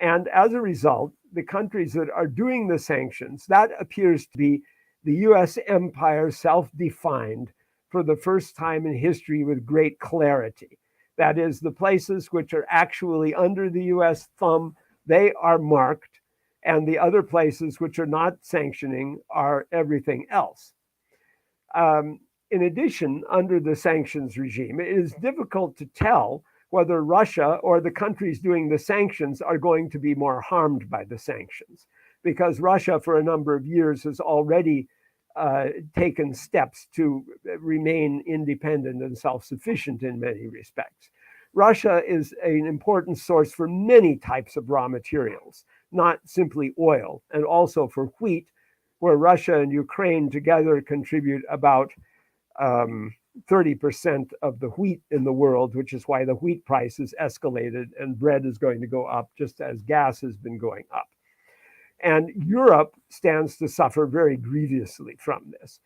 And as a result, the countries that are doing the sanctions, that appears to be the US empire self-defined for the first time in history with great clarity. That is, the places which are actually under the US thumb, they are marked, and the other places which are not sanctioning are everything else. In addition, under the sanctions regime, it is difficult to tell whether Russia or the countries doing the sanctions are going to be more harmed by the sanctions, because Russia for a number of years has already taken steps to remain independent and self-sufficient in many respects. Russia is an important source for many types of raw materials, not simply oil, and also for wheat, where Russia and Ukraine together contribute about 30% of the wheat in the world, which is why the wheat price is escalated and bread is going to go up just as gas has been going up. And Europe stands to suffer very grievously from this.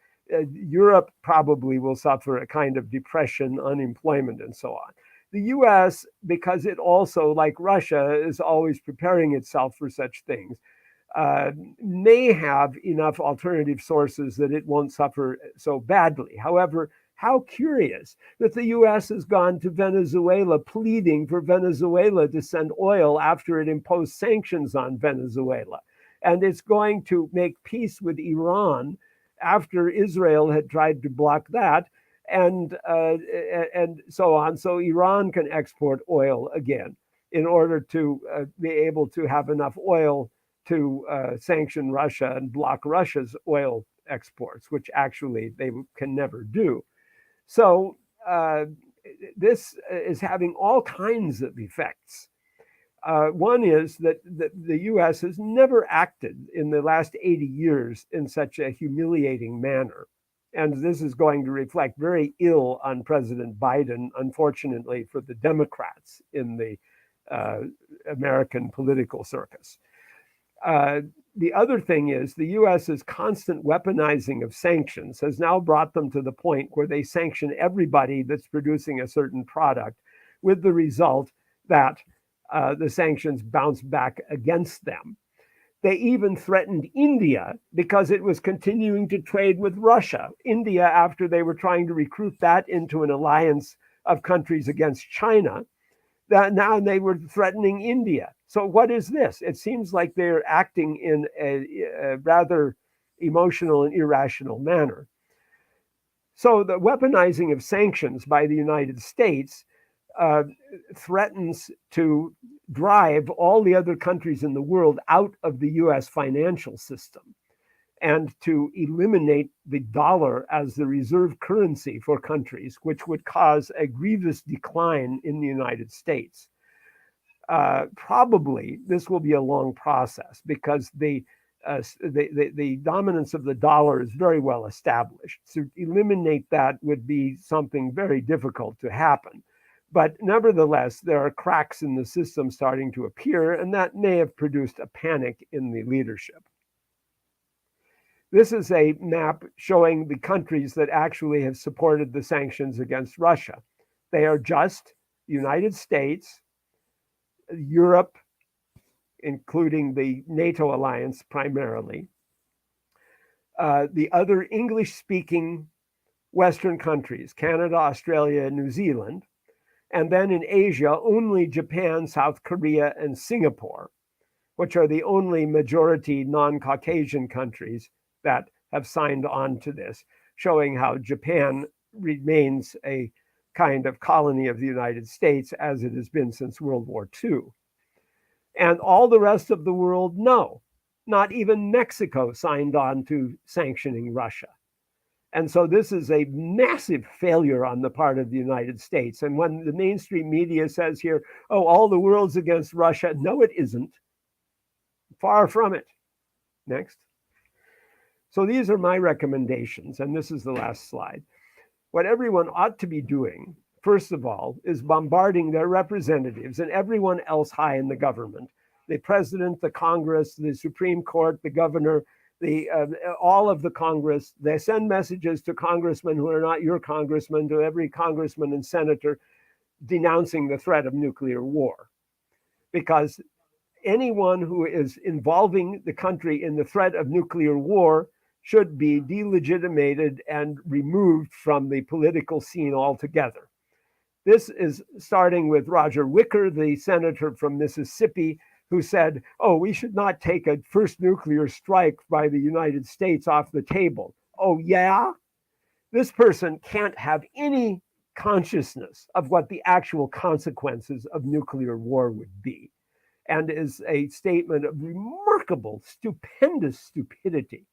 Europe probably will suffer a kind of depression, unemployment, and so on. The US, because it also, like Russia, is always preparing itself for such things, may have enough alternative sources that it won't suffer so badly. However, how curious that the US has gone to Venezuela pleading for Venezuela to send oil after it imposed sanctions on Venezuela. And it's going to make peace with Iran after Israel had tried to block that, and so on. So Iran can export oil again in order to be able to have enough oil to sanction Russia and block Russia's oil exports, which actually they can never do. So this is having all kinds of effects. One is that the US has never acted in the last 80 years in such a humiliating manner. And this is going to reflect very ill on President Biden, unfortunately for the Democrats in the American political circus. The other thing is the US's constant weaponizing of sanctions has now brought them to the point where they sanction everybody that's producing a certain product, with the result that the sanctions bounce back against them. They even threatened India because it was continuing to trade with Russia. India, after they were trying to recruit that into an alliance of countries against China, that now they were threatening India. So what is this? It seems like they're acting in a rather emotional and irrational manner. So the weaponizing of sanctions by the United States threatens to drive all the other countries in the world out of the US financial system and to eliminate the dollar as the reserve currency for countries, which would cause a grievous decline in the United States. Probably this will be a long process because the dominance of the dollar is very well established. To eliminate that would be something very difficult to happen. But nevertheless, there are cracks in the system starting to appear, and that may have produced a panic in the leadership. This is a map showing the countries that actually have supported the sanctions against Russia. They are just the United States, Europe, including the NATO alliance primarily, the other English-speaking Western countries, Canada, Australia, and New Zealand, and then in Asia, only Japan, South Korea, and Singapore, which are the only majority non-Caucasian countries that have signed on to this, showing how Japan remains a kind of colony of the United States as it has been since World War II. And all the rest of the world, no. Not even Mexico signed on to sanctioning Russia. And so this is a massive failure on the part of the United States. And when the mainstream media says here, oh, all the world's against Russia, no, it isn't. Far from it. Next. So these are my recommendations, and this is the last slide. What everyone ought to be doing, first of all, is bombarding their representatives and everyone else high in the government, the president, the Congress, the Supreme Court, the governor, all of the Congress. They send messages to congressmen who are not your congressmen, to every congressman and senator, denouncing the threat of nuclear war. Because anyone who is involving the country in the threat of nuclear war should be delegitimated and removed from the political scene altogether. This is starting with Roger Wicker, the senator from Mississippi, who said, oh, we should not take a first nuclear strike by the United States off the table. Oh, yeah? This person can't have any consciousness of what the actual consequences of nuclear war would be, and is a statement of remarkable, stupendous stupidity.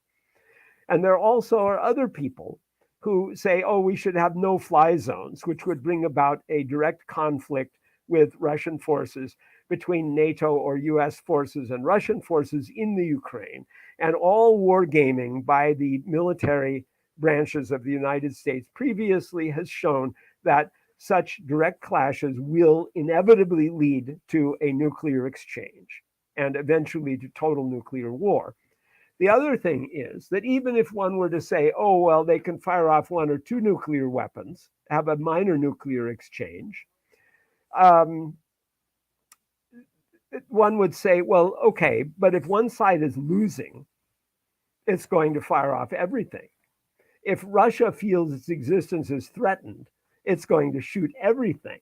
And there also are other people who say, oh, we should have no-fly zones, which would bring about a direct conflict with Russian forces between NATO or US forces and Russian forces in the Ukraine, and all wargaming by the military branches of the United States previously has shown that such direct clashes will inevitably lead to a nuclear exchange and eventually to total nuclear war. The other thing is that even if one were to say, oh, well, they can fire off 1 or 2 nuclear weapons, have a minor nuclear exchange, one would say, well, okay, but if one side is losing, it's going to fire off everything. If Russia feels its existence is threatened, it's going to shoot everything.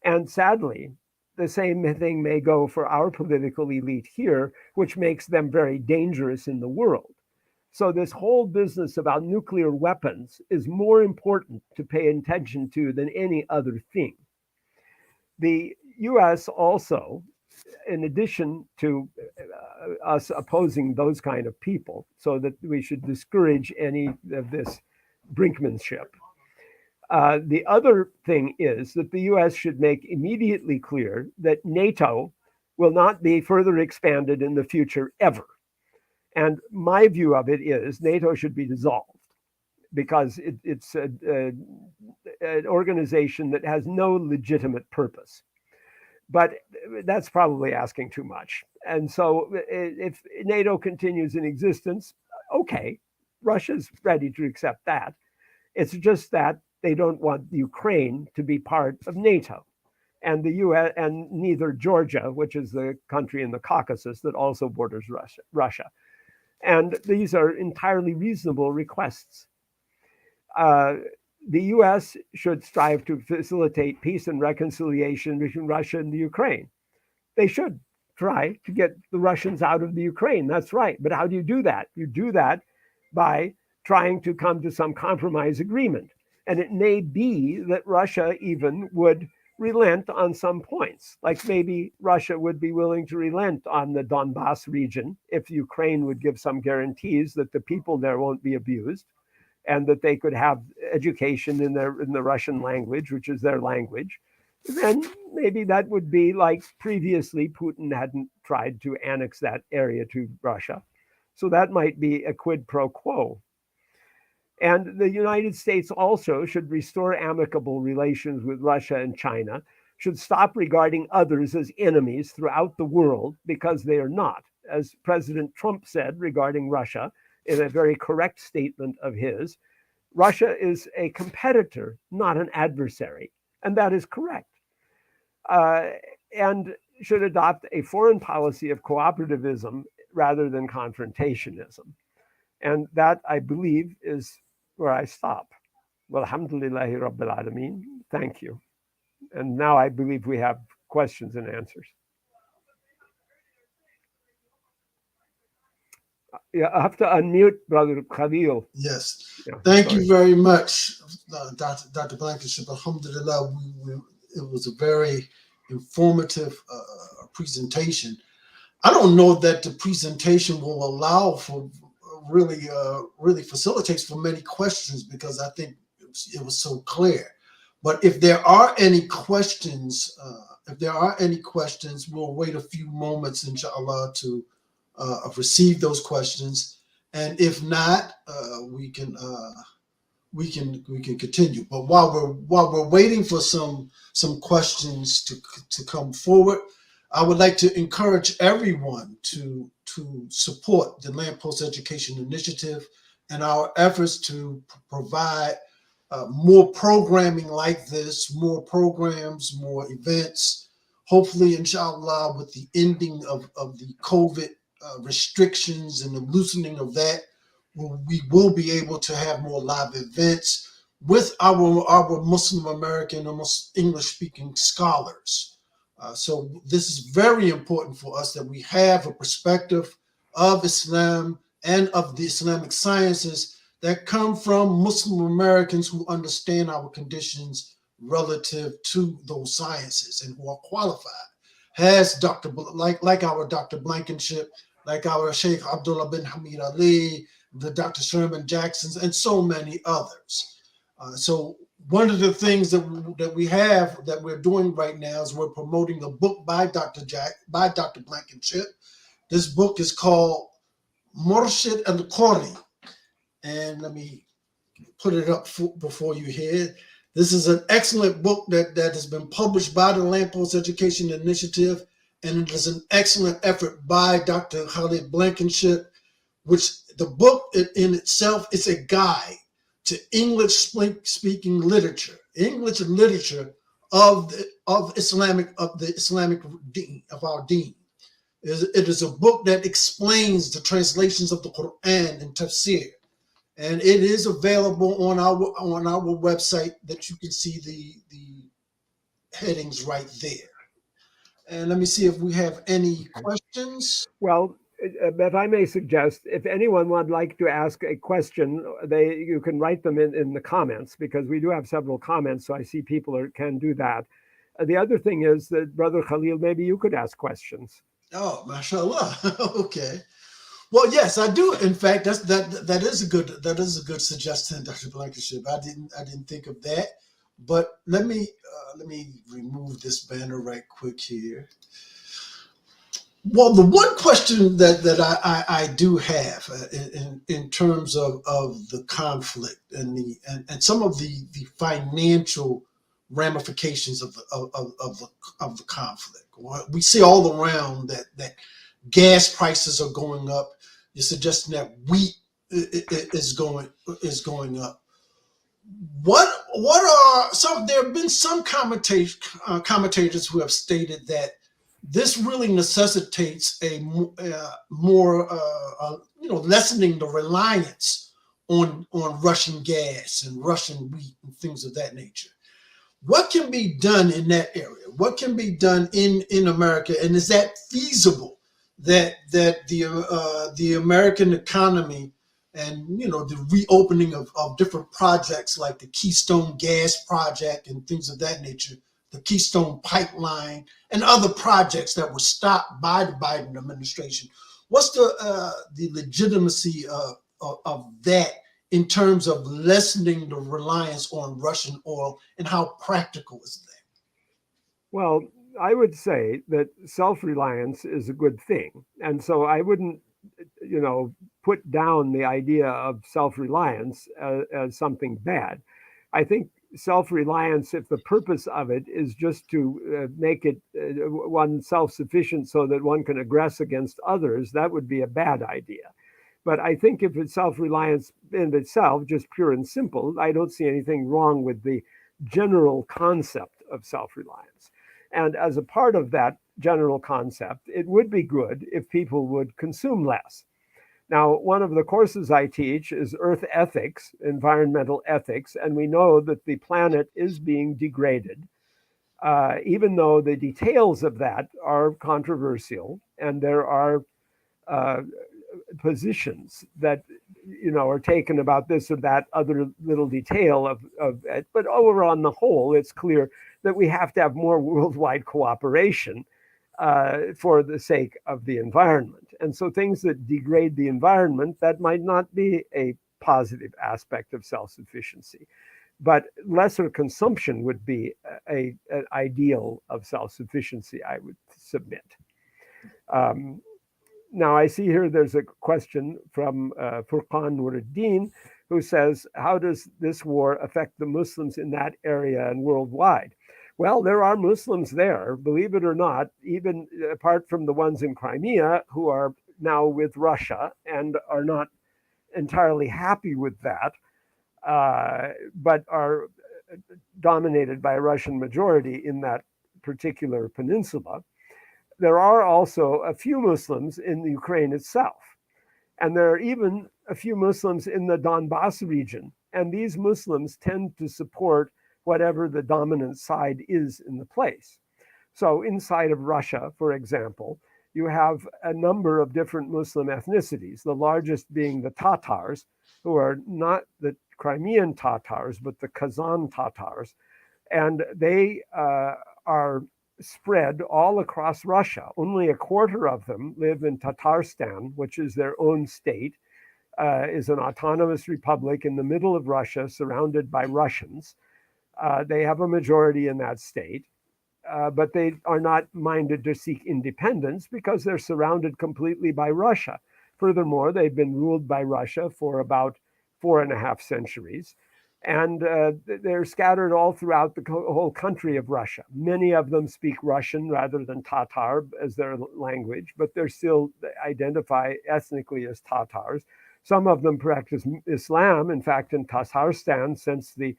And sadly, the same thing may go for our political elite here, which makes them very dangerous in the world. So this whole business about nuclear weapons is more important to pay attention to than any other thing. The US also, in addition to us opposing those kind of people, so that we should discourage any of this brinkmanship, the other thing is that the US should make immediately clear that NATO will not be further expanded in the future ever. And my view of it is NATO should be dissolved because it's an organization that has no legitimate purpose. But that's probably asking too much. And so if NATO continues in existence, okay, Russia's ready to accept that. It's just that they don't want Ukraine to be part of NATO. And the US, and neither Georgia, which is the country in the Caucasus that also borders Russia. And these are entirely reasonable requests. The US should strive to facilitate peace and reconciliation between Russia and the Ukraine. They should try to get the Russians out of the Ukraine. That's right. But how do you do that? You do that by trying to come to some compromise agreement. And it may be that Russia even would relent on some points, like maybe Russia would be willing to relent on the Donbass region if Ukraine would give some guarantees that the people there won't be abused and that they could have education in the Russian language, which is their language. Then maybe that would be like previously Putin hadn't tried to annex that area to Russia. So that might be a quid pro quo. And the United States also should restore amicable relations with Russia and China, should stop regarding others as enemies throughout the world, because they are not. As President Trump said regarding Russia, in a very correct statement of his, Russia is a competitor, not an adversary. And that is correct. And should adopt a foreign policy of cooperativism rather than confrontationism. And that, I believe, is where I stop. Walhamdulillahi Rabbil Alameen. Thank you. And now I believe we have questions and answers. Yeah, I have to unmute Brother Khalil. Yes. Yeah, Thank sorry. you very much, Dr. Blankinship. Alhamdulillah, it was a very informative presentation. I don't know that the presentation will allow for really facilitates for many questions, because I think it was so clear. But if there are any questions, we'll wait a few moments, inshallah, to receive those questions. And if not, we can continue. But while we're waiting for some questions to come forward, I would like to encourage everyone to support the Lamppost Education Initiative and our efforts to provide more programming like this, more programs, more events hopefully, inshallah, with the ending of the COVID restrictions and the loosening of that, we will be able to have more live events with our Muslim American and English speaking scholars. So this is very important for us that we have a perspective of Islam and of the Islamic sciences that come from Muslim Americans who understand our conditions relative to those sciences and who are qualified. Has like our Dr. Blankinship, like our Sheikh Abdullah bin Hamid Ali, the Dr. Sherman Jacksons, and so many others. So one of the things that we have that we're doing right now is we're promoting a book by Dr. Blankinship. This book is called Murshid al-Qari. And let me put it up before you hear. This is an excellent book that has been published by the Lamppost Education Initiative, and it is an excellent effort by Dr. Khalid Blankinship, which the book in itself is a guide to English speaking literature, English literature of the Islamic deen, of our deen. It is a book that explains the translations of the Quran and tafsir. And it is available on our website that you can see the headings right there. And let me see if we have any questions. Well, if I may suggest, if anyone would like to ask a question, you can write them in the comments, because we do have several comments, so I see people can do that. The other thing is that, Brother Khalil, maybe you could ask questions. Oh, mashallah. Okay. Well, yes, I do. In fact, that is a good suggestion, Dr. Blankenship. I didn't think of that. But let me remove this banner right quick here. Well, the one question that I do have in terms of the conflict and some of the financial ramifications of the conflict. We see all around that gas prices are going up. You're suggesting that wheat is going up. What are some? There have been some commentators who have stated that this really necessitates a more lessening the reliance on Russian gas and Russian wheat and things of that nature. What can be done in that area? What can be done in America, and is that feasible? That the American economy and the reopening of different projects like the Keystone Gas Project and things of that nature, the Keystone Pipeline and other projects that were stopped by the Biden administration. What's the legitimacy of that in terms of lessening the reliance on Russian oil, and how practical is that? Well, I would say that self-reliance is a good thing. And so I wouldn't, put down the idea of self-reliance as something bad. I think self-reliance, if the purpose of it is just to make it one self-sufficient so that one can aggress against others, that would be a bad idea. But I think if it's self-reliance in itself, just pure and simple, I don't see anything wrong with the general concept of self-reliance. And as a part of that general concept, it would be good if people would consume less. Now, one of the courses I teach is Earth Ethics, environmental ethics, and we know that the planet is being degraded, even though the details of that are controversial, and there are positions that are taken about this or that other little detail of it. But over on the whole, it's clear that we have to have more worldwide cooperation for the sake of the environment. And so things that degrade the environment, that might not be a positive aspect of self-sufficiency. But lesser consumption would be an ideal of self-sufficiency, I would submit. Now, I see here there's a question from Furqan Nuruddin, who says, how does this war affect the Muslims in that area and worldwide? Well, there are Muslims there, believe it or not, even apart from the ones in Crimea, who are now with Russia and are not entirely happy with that, but are dominated by a Russian majority in that particular peninsula. There are also a few Muslims in Ukraine itself. And there are even a few Muslims in the Donbass region. And these Muslims tend to support whatever the dominant side is in the place. So inside of Russia, for example, you have a number of different Muslim ethnicities, the largest being the Tatars, who are not the Crimean Tatars, but the Kazan Tatars. And they are spread all across Russia. Only a quarter of them live in Tatarstan, which is their own state, is an autonomous republic in the middle of Russia, surrounded by Russians. They have a majority in that state, but they are not minded to seek independence because they're surrounded completely by Russia. Furthermore, they've been ruled by Russia for about 4.5 centuries. And they're scattered all throughout the whole country of Russia. Many of them speak Russian rather than Tatar as their language, but they still identify ethnically as Tatars. Some of them practice Islam. In fact, in Tatarstan, since the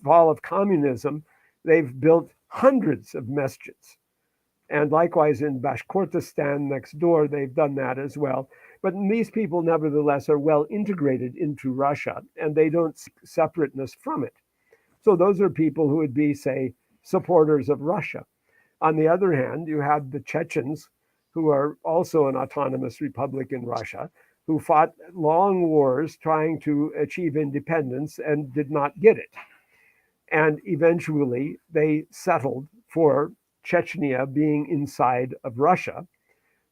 fall of communism, they've built hundreds of masjids. And likewise in Bashkortostan next door, they've done that as well. But these people, nevertheless, are well integrated into Russia, and they don't seek separateness from it. So those are people who would be, say, supporters of Russia. On the other hand, you have the Chechens, who are also an autonomous republic in Russia, who fought long wars trying to achieve independence and did not get it. And eventually, they settled for Chechnya being inside of Russia.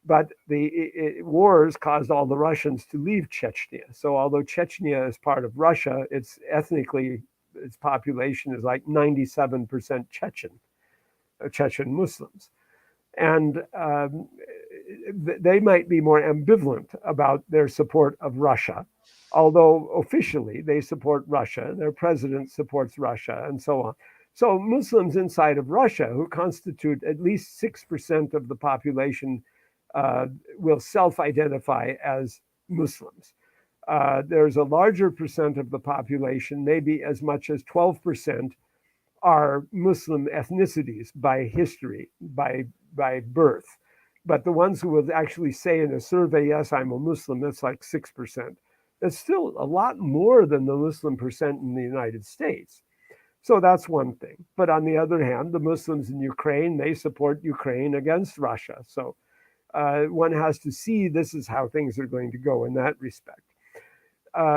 But the wars caused all the Russians to leave Chechnya. So although Chechnya is part of Russia, it's ethnically, its population is like 97% Chechen Muslims. And they might be more ambivalent about their support of Russia, although officially they support Russia, their president supports Russia, and so on. So Muslims inside of Russia, who constitute at least 6% of the population, will self-identify as Muslims. There's a larger percent of the population, maybe as much as 12%, are Muslim ethnicities by history, by birth. But the ones who will actually say in a survey, yes, I'm a Muslim, that's like 6%. That's still a lot more than the Muslim percent in the United States. So that's one thing. But on the other hand, the Muslims in Ukraine, they support Ukraine against Russia. So one has to see this is how things are going to go in that respect.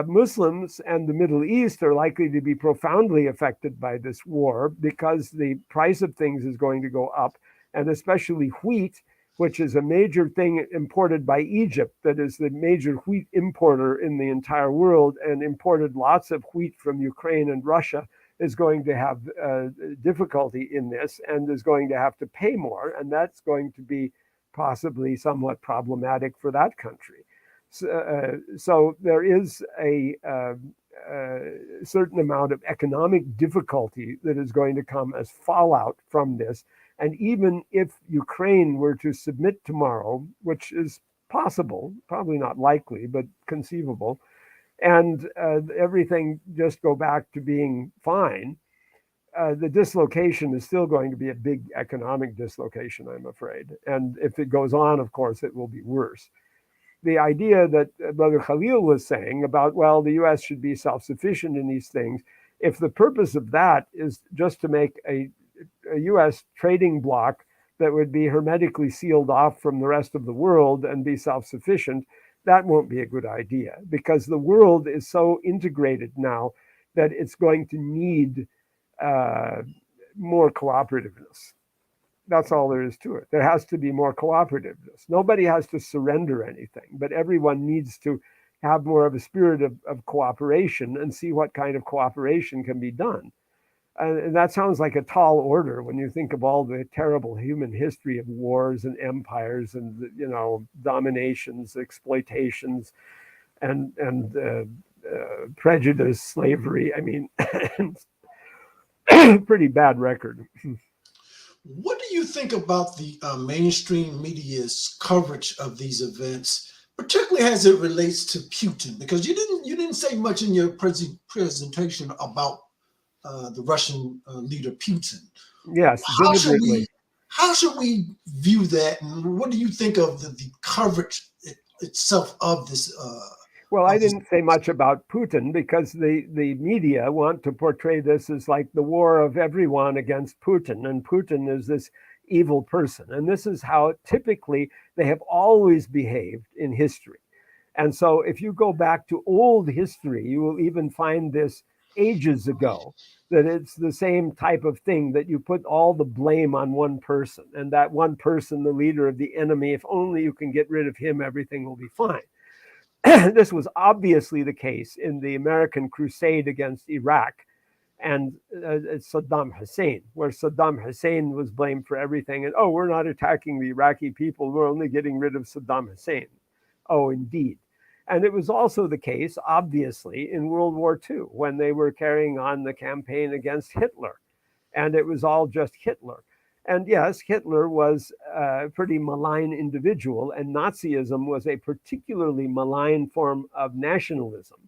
Muslims and the Middle East are likely to be profoundly affected by this war because the price of things is going to go up, and especially wheat, which is a major thing imported by Egypt, that is the major wheat importer in the entire world and imported lots of wheat from Ukraine and Russia, is going to have difficulty in this and is going to have to pay more, and that's going to be possibly somewhat problematic for that country. So there is a certain amount of economic difficulty that is going to come as fallout from this. And even if Ukraine were to submit tomorrow, which is possible, probably not likely, but conceivable, and everything just go back to being fine, the dislocation is still going to be a big economic dislocation, I'm afraid. And if it goes on, of course, it will be worse. The idea that Brother Khalil was saying about, well, the US should be self-sufficient in these things, if the purpose of that is just to make a US trading bloc that would be hermetically sealed off from the rest of the world and be self-sufficient, that won't be a good idea, because the world is so integrated now that it's going to need more cooperativeness. That's all there is to it. There has to be more cooperativeness. Nobody has to surrender anything, but everyone needs to have more of a spirit of cooperation and see what kind of cooperation can be done. And that sounds like a tall order when you think of all the terrible human history of wars and empires and, you know, dominations, exploitations, and prejudice, slavery. I mean, pretty bad record. What do you think about the mainstream media's coverage of these events, particularly as it relates to Putin? Because you didn't say much in your presentation about the Russian leader Putin. Yes, How should deliberately. How should we view that, and what do you think of the coverage itself of this? Well, I Of this? didn't say much about Putin because the media want to portray this as like the war of everyone against Putin, and Putin is this evil person. And this is how typically they have always behaved in history. And so if you go back to old history, you will even find this ages ago, that it's the same type of thing, that you put all the blame on one person, and that one person, the leader of the enemy, if only you can get rid of him, everything will be fine. This was obviously the case in the American crusade against Iraq and Saddam Hussein, where Saddam Hussein was blamed for everything. And, oh, we're not attacking the Iraqi people, we're only getting rid of Saddam Hussein. Oh, indeed. And it was also the case, obviously, in World War II, when they were carrying on the campaign against Hitler. And it was all just Hitler. And yes, Hitler was a pretty malign individual, and Nazism was a particularly malign form of nationalism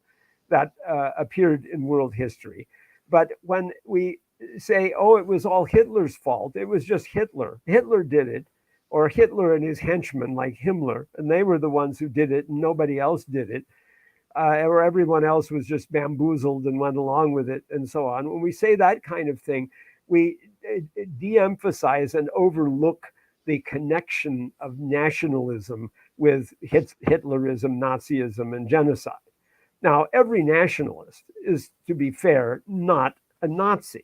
that appeared in world history. But when we say, oh, it was all Hitler's fault, it was just Hitler. Hitler did it, or Hitler and his henchmen like Himmler, and they were the ones who did it, and nobody else did it, or everyone else was just bamboozled and went along with it, and so on. When we say that kind of thing, we de-emphasize and overlook the connection of nationalism with Hitlerism, Nazism, and genocide. Now, every nationalist is, to be fair, not a Nazi.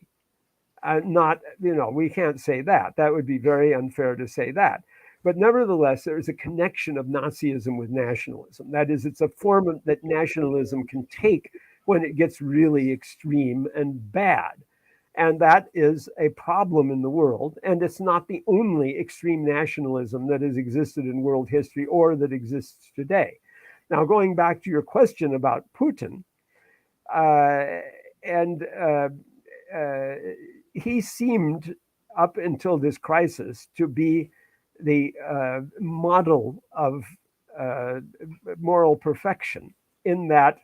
Not, we can't say that. That would be very unfair to say that. But nevertheless, there is a connection of Nazism with nationalism. That is, it's a form that nationalism can take when it gets really extreme and bad. And that is a problem in the world. And it's not the only extreme nationalism that has existed in world history or that exists today. Now, going back to your question about Putin, he seemed, up until this crisis, to be the model of moral perfection, in that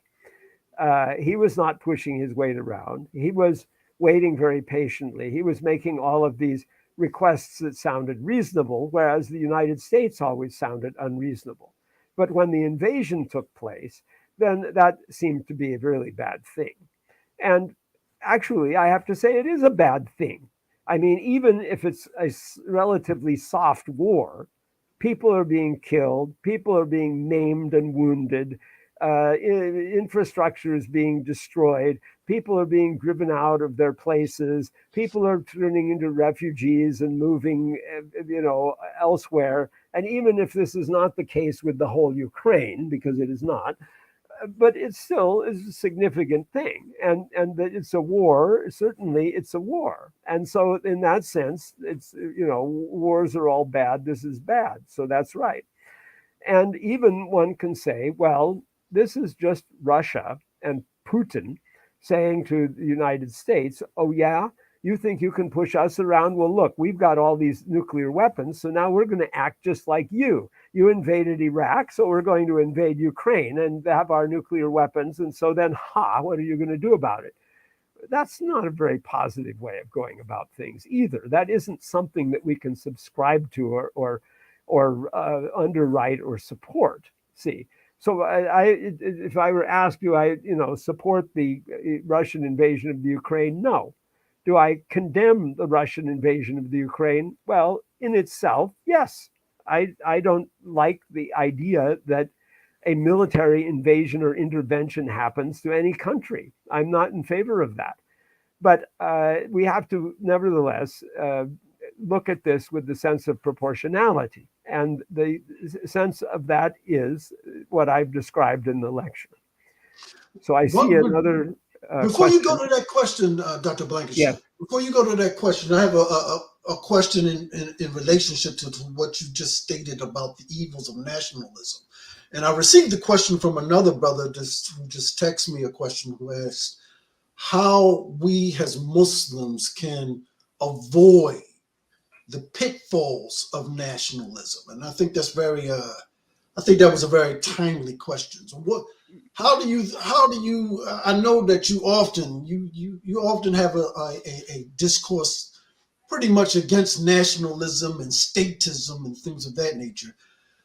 he was not pushing his weight around. He was waiting very patiently. He was making all of these requests that sounded reasonable, whereas the United States always sounded unreasonable. But when the invasion took place, then that seemed to be a really bad thing. And actually, I have to say, it is a bad thing. I mean, even if it's a relatively soft war, people are being killed, people are being maimed and wounded, infrastructure is being destroyed, people are being driven out of their places, people are turning into refugees and moving, elsewhere. And even if this is not the case with the whole Ukraine, because it is not, but it still is a significant thing. And that it's a war, certainly it's a war. And so in that sense, it's, wars are all bad, this is bad. So that's right. And even one can say, well, this is just Russia and Putin saying to the United States, oh yeah, you think you can push us around? Well, look, we've got all these nuclear weapons, so now we're going to act just like you. You invaded Iraq, so we're going to invade Ukraine and have our nuclear weapons. And so then, what are you going to do about it? That's not a very positive way of going about things either. That isn't something that we can subscribe to or underwrite or support. See, so if I were asked, do I, support the Russian invasion of the Ukraine? No. Do I condemn the Russian invasion of the Ukraine? Well, in itself, yes. I don't like the idea that a military invasion or intervention happens to any country. I'm not in favor of that. But we have to, nevertheless, look at this with the sense of proportionality. And the sense of that is what I've described in the lecture. So I see another before question. you go to that question, Dr. Blankenship, yes. Before you go to that question, I have a question in relationship to what you just stated about the evils of nationalism. And I received a question from another brother who just texted me a question, who asked how we as Muslims can avoid the pitfalls of nationalism. And I think that's I think that was a very timely question. So how do you, I know that you often have a discourse pretty much against nationalism and statism and things of that nature.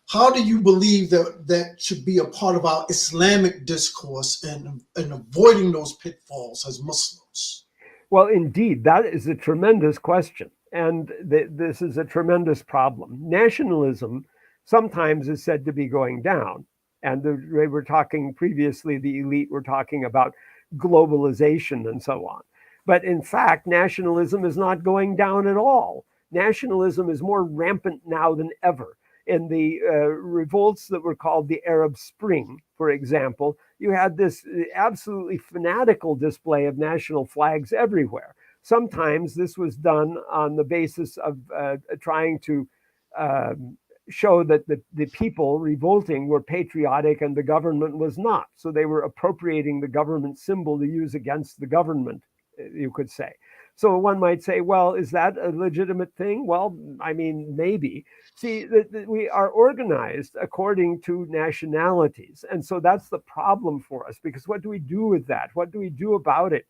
How do you believe that that should be a part of our Islamic discourse and avoiding those pitfalls as Muslims? Well, indeed, that is a tremendous question. And this is a tremendous problem. Nationalism sometimes is said to be going down. And we were talking previously, the elite were talking about globalization and so on. But in fact, nationalism is not going down at all. Nationalism is more rampant now than ever. In the revolts that were called the Arab Spring, for example, you had this absolutely fanatical display of national flags everywhere. Sometimes this was done on the basis of trying to show that the people revolting were patriotic and the government was not. So they were appropriating the government symbol to use against the government, you could say. So one might say, well, is that a legitimate thing? Well, I mean, maybe. See, we are organized according to nationalities. And so that's the problem for us, because what do we do with that? What do we do about it?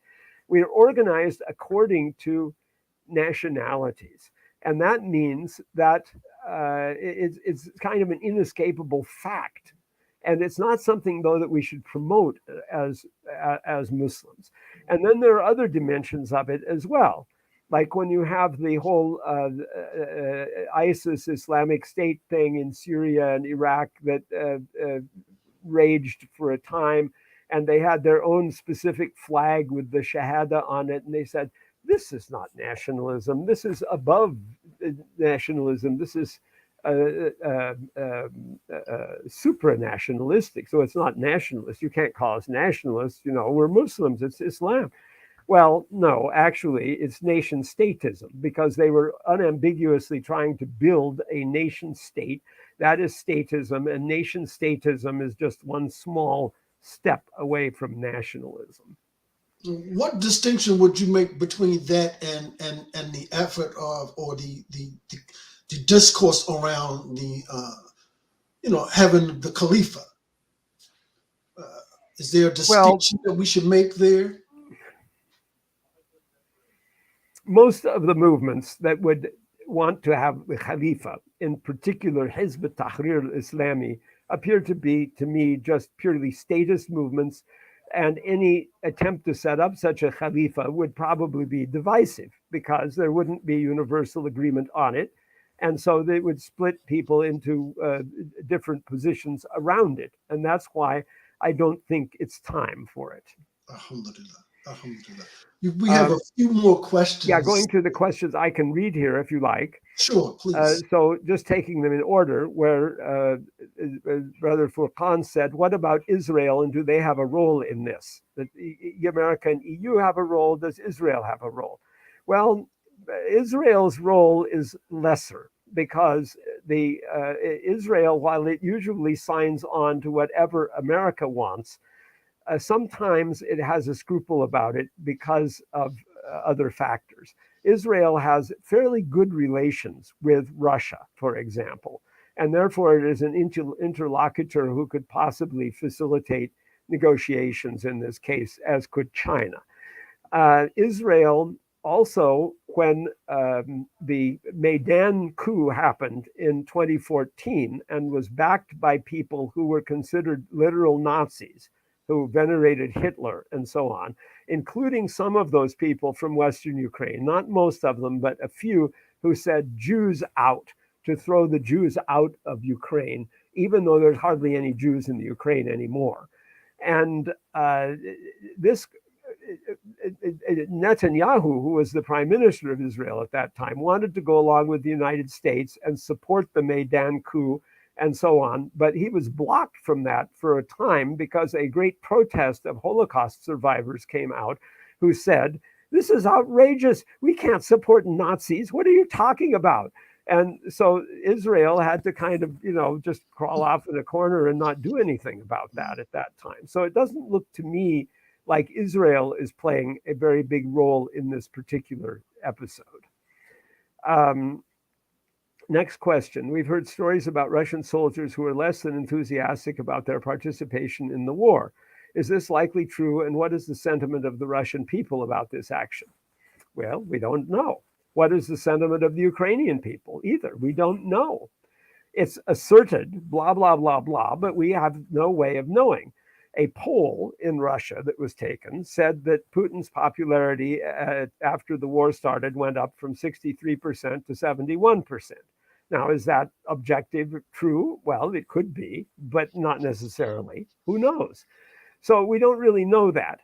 We are organized according to nationalities. And that means that it's kind of an inescapable fact. And it's not something, though, that we should promote as Muslims. And then there are other dimensions of it as well. Like when you have the whole ISIS Islamic State thing in Syria and Iraq that raged for a time, and they had their own specific flag with the Shahada on it, and they said, this is not nationalism. This is above nationalism. This is supranationalistic. So it's not nationalist. You can't call us nationalists. You know, we're Muslims. It's Islam. Well, no, actually, it's nation statism, because they were unambiguously trying to build a nation state. That is statism, and nation statism is just one small step away from nationalism. What distinction would you make between that and the effort of, or the discourse around the having the Khalifa? Is there a Well, distinction that we should make there? most of the movements that would want to have the Khalifa, in particular Hizb al-Tahrir al-Islami, appear to be, to me, just purely statist movements, and any attempt to set up such a Khalifa would probably be divisive, because there wouldn't be universal agreement on it. And so they would split people into different positions around it. And that's why I don't think it's time for it. Alhamdulillah. Alhamdulillah. We have a few more questions. Yeah, going to the questions I can read here if you like. Sure, please. So just taking them in order, where Brother Furqan said, what about Israel, and do they have a role in this? That America and EU have a role, does Israel have a role? Well, Israel's role is lesser, because Israel, while it usually signs on to whatever America wants, sometimes it has a scruple about it because of other factors. Israel has fairly good relations with Russia, for example, and therefore it is an interlocutor who could possibly facilitate negotiations in this case, as could China. Israel also, when the Maidan coup happened in 2014 and was backed by people who were considered literal Nazis, who venerated Hitler and so on, including some of those people from Western Ukraine, not most of them, but a few, who said Jews out, to throw the Jews out of Ukraine, even though there's hardly any Jews in the Ukraine anymore. And this Netanyahu, who was the prime minister of Israel at that time, wanted to go along with the United States and support the Maidan coup and so on. But he was blocked from that for a time because a great protest of Holocaust survivors came out who said, this is outrageous. We can't support Nazis. What are you talking about? And so Israel had to kind of, just crawl off in a corner and not do anything about that at that time. So it doesn't look to me like Israel is playing a very big role in this particular episode. Next question. We've heard stories about Russian soldiers who are less than enthusiastic about their participation in the war. Is this likely true? And what is the sentiment of the Russian people about this action? Well, we don't know. What is the sentiment of the Ukrainian people? Either. We don't know. It's asserted, blah, blah, blah, blah, but we have no way of knowing. A poll in Russia that was taken said that Putin's popularity after the war started went up from 63% to 71%. Now, is that objective true? Well, it could be, but not necessarily. Who knows? So we don't really know that.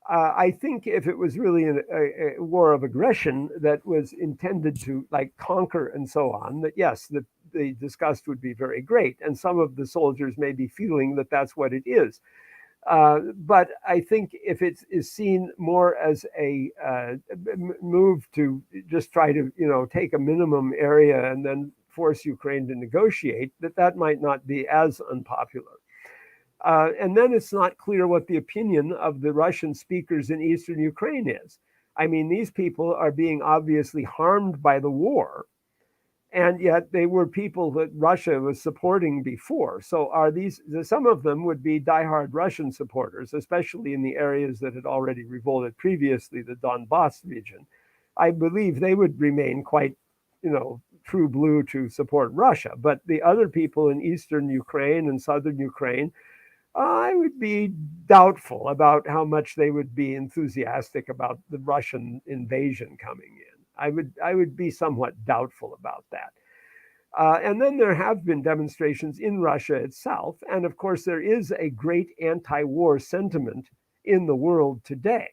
I think if it was really a war of aggression that was intended to like conquer and so on, that yes, the disgust would be very great. And some of the soldiers may be feeling that that's what it is. But I think if it is seen more as a move to just try to, take a minimum area and then force Ukraine to negotiate, that might not be as unpopular. And then it's not clear what the opinion of the Russian speakers in eastern Ukraine is. I mean, these people are being obviously harmed by the war, and yet they were people that Russia was supporting before. So some of them would be diehard Russian supporters, especially in the areas that had already revolted previously, the Donbass region. I believe they would remain quite, true blue to support Russia. But the other people in eastern Ukraine and southern Ukraine, I would be doubtful about how much they would be enthusiastic about the Russian invasion coming in. I would be somewhat doubtful about that. And then there have been demonstrations in Russia itself. And of course, there is a great anti-war sentiment in the world today.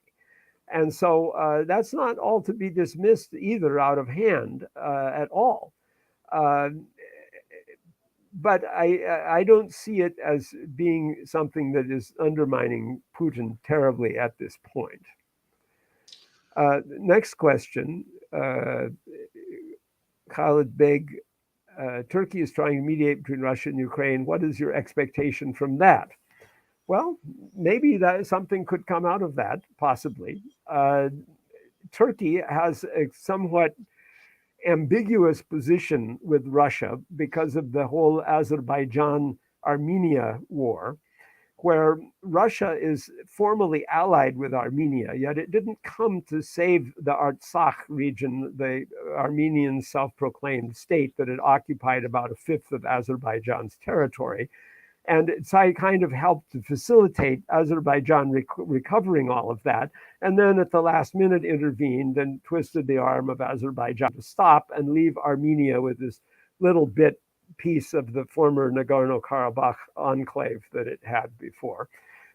And so that's not all to be dismissed either out of hand at all. But I don't see it as being something that is undermining Putin terribly at this point. Next question, Khalid Beg, Turkey is trying to mediate between Russia and Ukraine. What is your expectation from that? Well, maybe that something could come out of that, possibly. Turkey has a somewhat ambiguous position with Russia because of the whole Azerbaijan-Armenia war, where Russia is formally allied with Armenia, yet it didn't come to save the Artsakh region, the Armenian self-proclaimed state that had occupied about a fifth of Azerbaijan's territory. And it's kind of helped to facilitate Azerbaijan recovering all of that. And then at the last minute intervened and twisted the arm of Azerbaijan to stop and leave Armenia with this little piece of the former Nagorno-Karabakh enclave that it had before.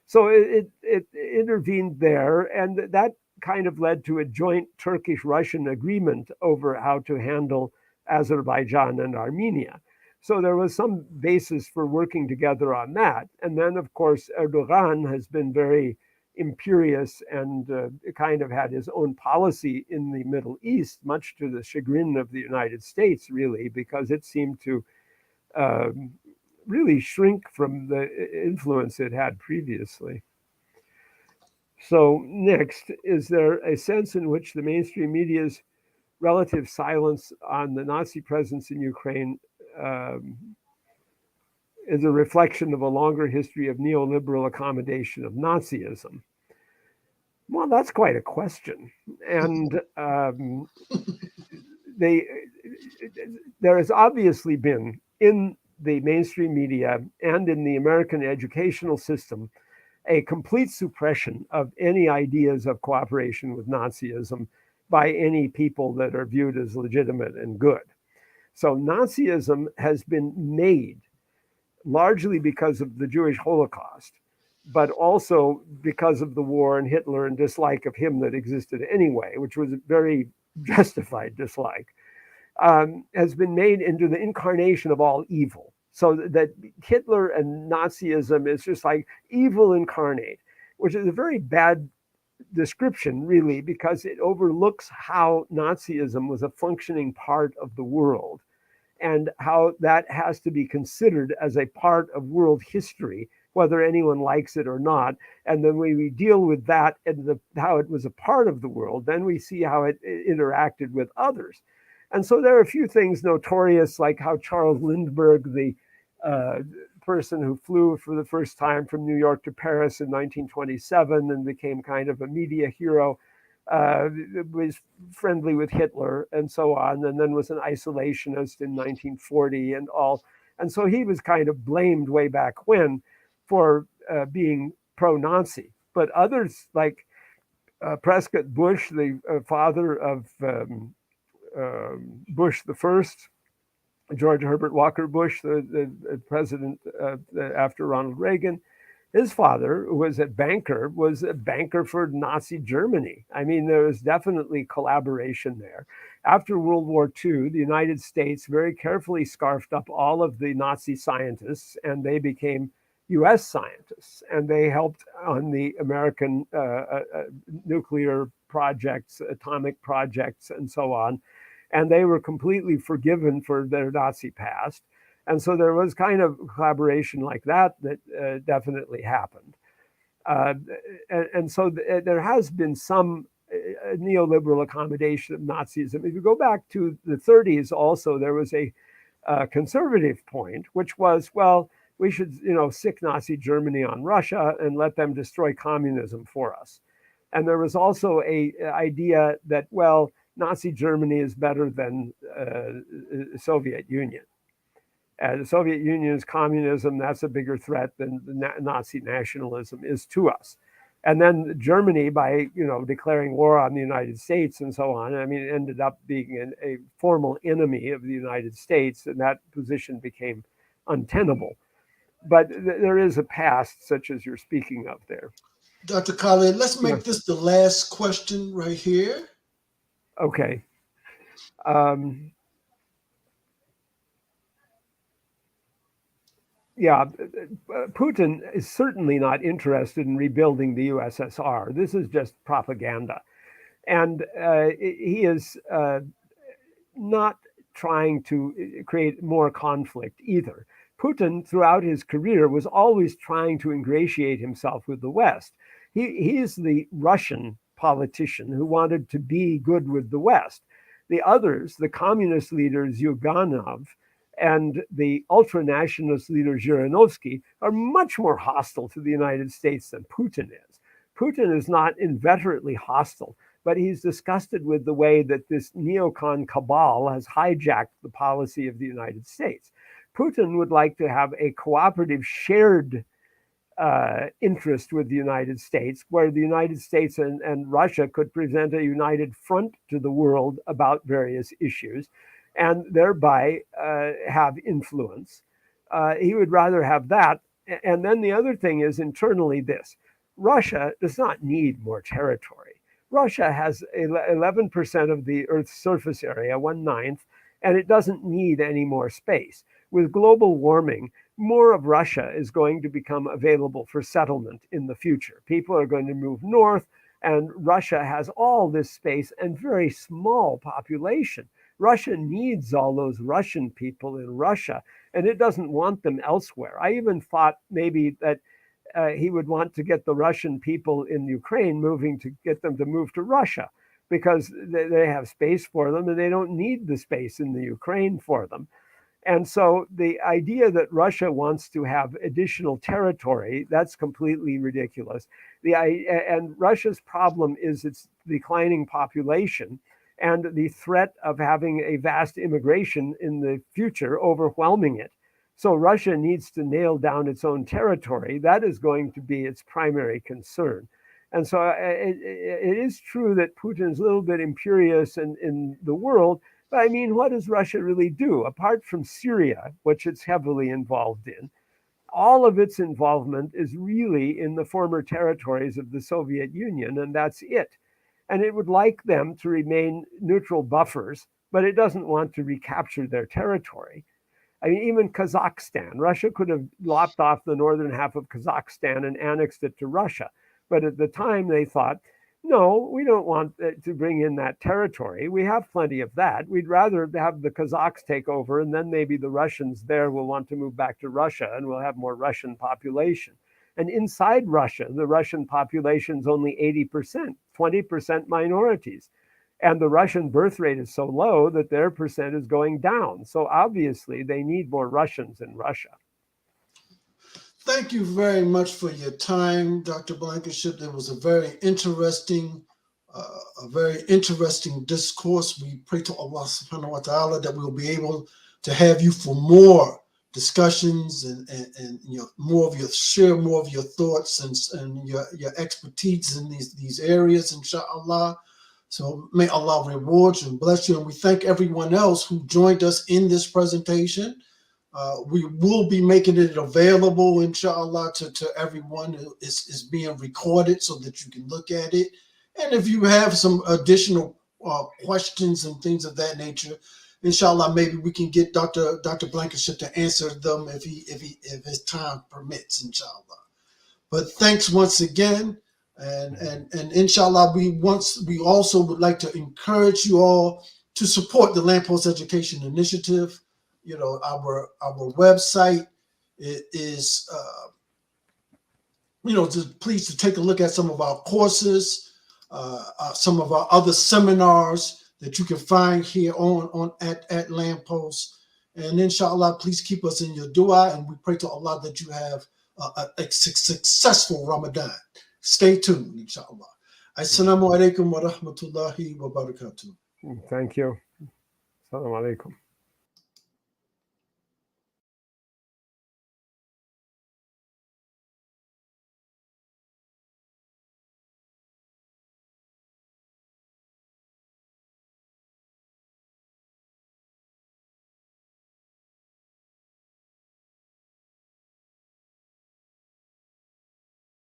So it intervened there, and that kind of led to a joint Turkish-Russian agreement over how to handle Azerbaijan and Armenia. So there was some basis for working together on that. And then, of course, Erdogan has been very imperious and kind of had his own policy in the Middle East, much to the chagrin of the United States, really, because it seemed to really shrink from the influence it had previously. So next, is there a sense in which the mainstream media's relative silence on the Nazi presence in Ukraine is a reflection of a longer history of neoliberal accommodation of Nazism? Well, that's quite a question. And there has obviously been in the mainstream media and in the American educational system a complete suppression of any ideas of cooperation with Nazism by any people that are viewed as legitimate and good. So Nazism has been made largely because of the Jewish Holocaust, but also because of the war and Hitler and dislike of him that existed anyway, which was a very justified dislike, has been made into the incarnation of all evil. So that Hitler and Nazism is just like evil incarnate, which is a very bad description, really, because it overlooks how Nazism was a functioning part of the world and how that has to be considered as a part of world history, whether anyone likes it or not. And then when we deal with that and how it was a part of the world, then we see how it interacted with others. And so there are a few things notorious, like how Charles Lindbergh, the person who flew for the first time from New York to Paris in 1927 and became kind of a media hero, was friendly with Hitler and so on, and then was an isolationist in 1940 and all. And so he was kind of blamed way back when for being pro-Nazi. But others like Prescott Bush, the father of Bush the First, George Herbert Walker Bush, the president after Ronald Reagan, his father was a banker for Nazi Germany. I mean, there was definitely collaboration there. After World War II, the United States very carefully scarfed up all of the Nazi scientists, and they became US scientists, and they helped on the American nuclear projects, atomic projects, and so on. And they were completely forgiven for their Nazi past. And so there was kind of collaboration like that definitely happened. And so there has been some neoliberal accommodation of Nazism. If you go back to the 30s also, there was a conservative point, which was, well, we should, sick Nazi Germany on Russia and let them destroy communism for us. And there was also a idea that, well, Nazi Germany is better than the Soviet Union. The Soviet Union's communism, that's a bigger threat than the Nazi nationalism is to us. And then Germany, by declaring war on the United States and so on, I mean, it ended up being a formal enemy of the United States, and that position became untenable. But there is a past such as you're speaking of there. Dr. Khalid, let's make this the last question right here. Okay. Yeah, Putin is certainly not interested in rebuilding the USSR. This is just propaganda. And he is not trying to create more conflict either. Putin, throughout his career, was always trying to ingratiate himself with the West. He is the Russian politician who wanted to be good with the West. The others, the communist leader Zyuganov and the ultra-nationalist leader Zhirinovsky, are much more hostile to the United States than Putin is. Putin is not inveterately hostile, but he's disgusted with the way that this neocon cabal has hijacked the policy of the United States. Putin would like to have a cooperative shared interest with the United States, where the United States and Russia could present a united front to the world about various issues and thereby have influence. He would rather have that. And then the other thing is internally this. Russia does not need more territory. Russia has 11% of the Earth's surface area, 1/9, and it doesn't need any more space. With global warming, more of Russia is going to become available for settlement in the future. People are going to move north, and Russia has all this space and very small population. Russia needs all those Russian people in Russia, and it doesn't want them elsewhere. I even thought maybe that he would want to get the Russian people in Ukraine to get them to move to Russia, because they have space for them and they don't need the space in the Ukraine for them. And so the idea that Russia wants to have additional territory, that's completely ridiculous. And Russia's problem is its declining population and the threat of having a vast immigration in the future overwhelming it. So Russia needs to nail down its own territory. That is going to be its primary concern. And so it is true that Putin is a little bit imperious in the world. But I mean, what does Russia really do? Apart from Syria, which it's heavily involved in, all of its involvement is really in the former territories of the Soviet Union, and that's it. And it would like them to remain neutral buffers, but it doesn't want to recapture their territory. I mean, even Kazakhstan, Russia could have lopped off the northern half of Kazakhstan and annexed it to Russia. But at the time, they thought, no, we don't want to bring in that territory. We have plenty of that. We'd rather have the Kazakhs take over, and then maybe the Russians there will want to move back to Russia, and we'll have more Russian population. And inside Russia, the Russian population is only 80%, 20% minorities. And the Russian birth rate is so low that their percent is going down. So obviously, they need more Russians in Russia. Thank you very much for your time, Dr. Blankenship. It was a very interesting a very interesting discourse. We pray to Allah subhanahu wa ta'ala that we'll be able to have you for more discussions and more of your share more of your thoughts and your expertise in these areas, inshallah. So may Allah reward you and bless you. And we thank everyone else who joined us in this presentation. We will be making it available, inshallah, to everyone. It's being recorded so that you can look at it. And if you have some additional questions and things of that nature, inshallah, maybe we can get Dr. Blankinship to answer them if his time permits, inshallah. But thanks once again. And inshallah, we also would like to encourage you all to support the Lamppost Education Initiative. Our website is please to take a look at some of our courses, some of our other seminars that you can find here at Lamppost. And inshallah, please keep us in your dua, and we pray to Allah that you have a successful Ramadan. Stay tuned, inshallah. Assalamu alaikum wa rahmatullahi wa barakatuh. Thank you. Assalamu alaikum.